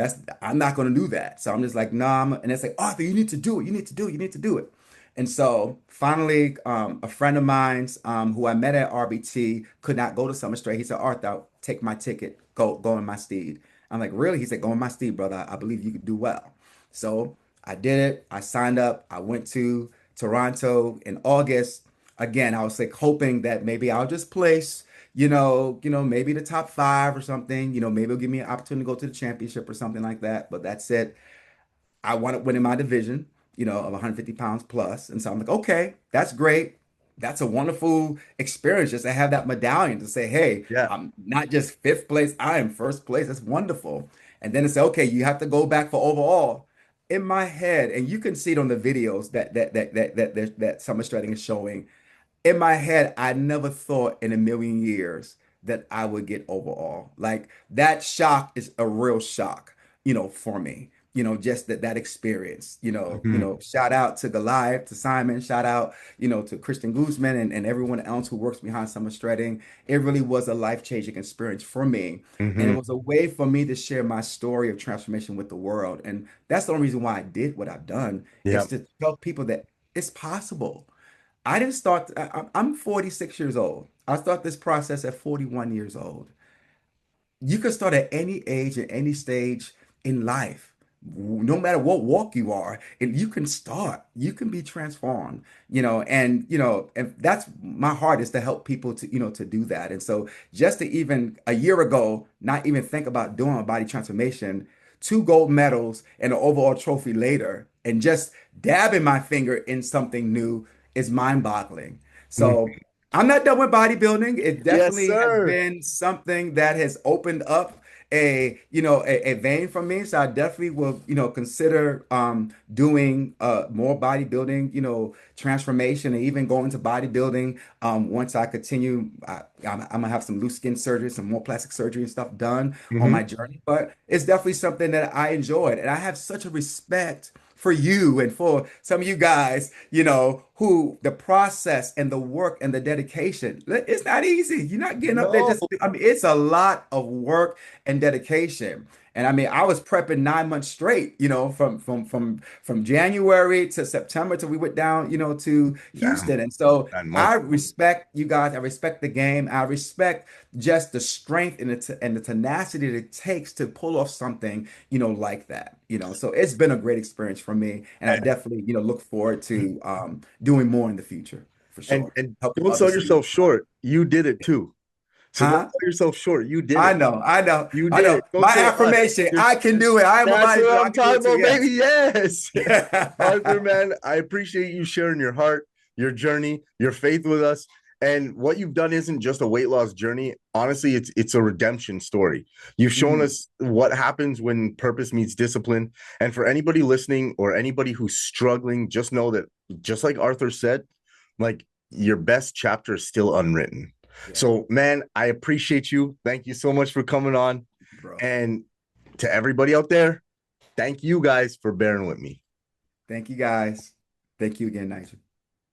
not going to do that. So I'm just like, nah. And it's like, Arthur, you need to do it. You need to do it. You need to do it. And so finally, a friend of mine's who I met at RBT could not go to Summer Straight. He said, Arthur, take my ticket. Go in my steed. I'm like, really? He said, go in my steed, brother. I believe you could do well. So I did it. I signed up. I went to Toronto in August. Again, I was like hoping that maybe I'll just place maybe the top five or something. Maybe it'll give me an opportunity to go to the championship or something like that. But that's it. I wound up winning my division, of 150 pounds plus. And so I'm like, okay, that's great. That's a wonderful experience just to have that medallion to say, hey, Yeah. I'm not just fifth place, I am first place. That's wonderful. And then it's okay, you have to go back for overall. In my head, and you can see it on the videos that Summer Shredding is showing, in my head, I never thought in a million years that I would get overall. Like that shock is a real shock, for me. Just that experience. Mhm. Shout out to Goliath, to Simon, shout out, to Christian Guzman and everyone else who works behind Summer Shredding. It really was a life-changing experience for me. And it Mhm. was a way for me to share my story of transformation with the world. And that's the only reason why I did what I've done is Yeah. to tell people that it's possible. I didn't start, I'm 46 years old. I started this process at 41 years old. You can start at any age and any stage in life, no matter what walk you are, and you can start, you can be transformed, and that's my heart is to help people to do that. And so just to even a year ago, not even think about doing a body transformation, 2 gold medals and an overall trophy later, and just dabbing my finger in something new is mind-boggling. Mhm. So I'm not done with bodybuilding. It Yes, definitely has sir. been something that has opened up a vein for me. So I definitely will, consider doing more bodybuilding, transformation and even going to bodybuilding once I continue. I'm gonna have some loose skin surgery, some more plastic surgery and stuff done on Hmm. my journey. But it's definitely something that I enjoyed. And I have such a respect for you and for some of you guys, who the process and the work and the dedication, it's not easy. You're not getting up there No. just, I mean, it's a lot of work and dedication. And I mean, I was prepping 9 months straight, from January to September till we went down, to Damn. Houston. And so That I month. respect you guys. I respect the game. I respect just the strength and the tenacity that it takes to pull off something like that. So it's been a great experience for me, and I definitely, look forward to doing more in the future. for And sure. and Helping don't sell others see. yourself short. You did it too. So don't Huh? sell yourself short. You did I it. know, I know, You I did know. it. Don't My say us. affirmation, You're, I can do it. I am a that's what bodybuilder. I I'm can do talking it too. about, baby. Yes. Yes. Arthur, man, I appreciate you sharing your heart, your journey, your faith with us. And what you've done isn't just a weight loss journey. Honestly, it's a redemption story. You've shown Mhm. us what happens when purpose meets discipline. And for anybody listening or anybody who's struggling, just know that just like Arthur said, like your best chapter is still unwritten. Yeah, So, man, I appreciate you. Thank you so much for coming on. bro. And to everybody out there, thank you guys for bearing with me. Thank you guys. Thank you again, Nigel.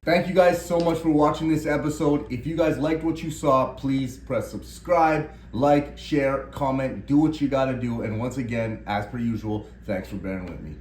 Thank you guys so much for watching this episode. If you guys liked what you saw, please press subscribe, like, share, comment, do what you got to do. And once again, as per usual, thanks for bearing with me.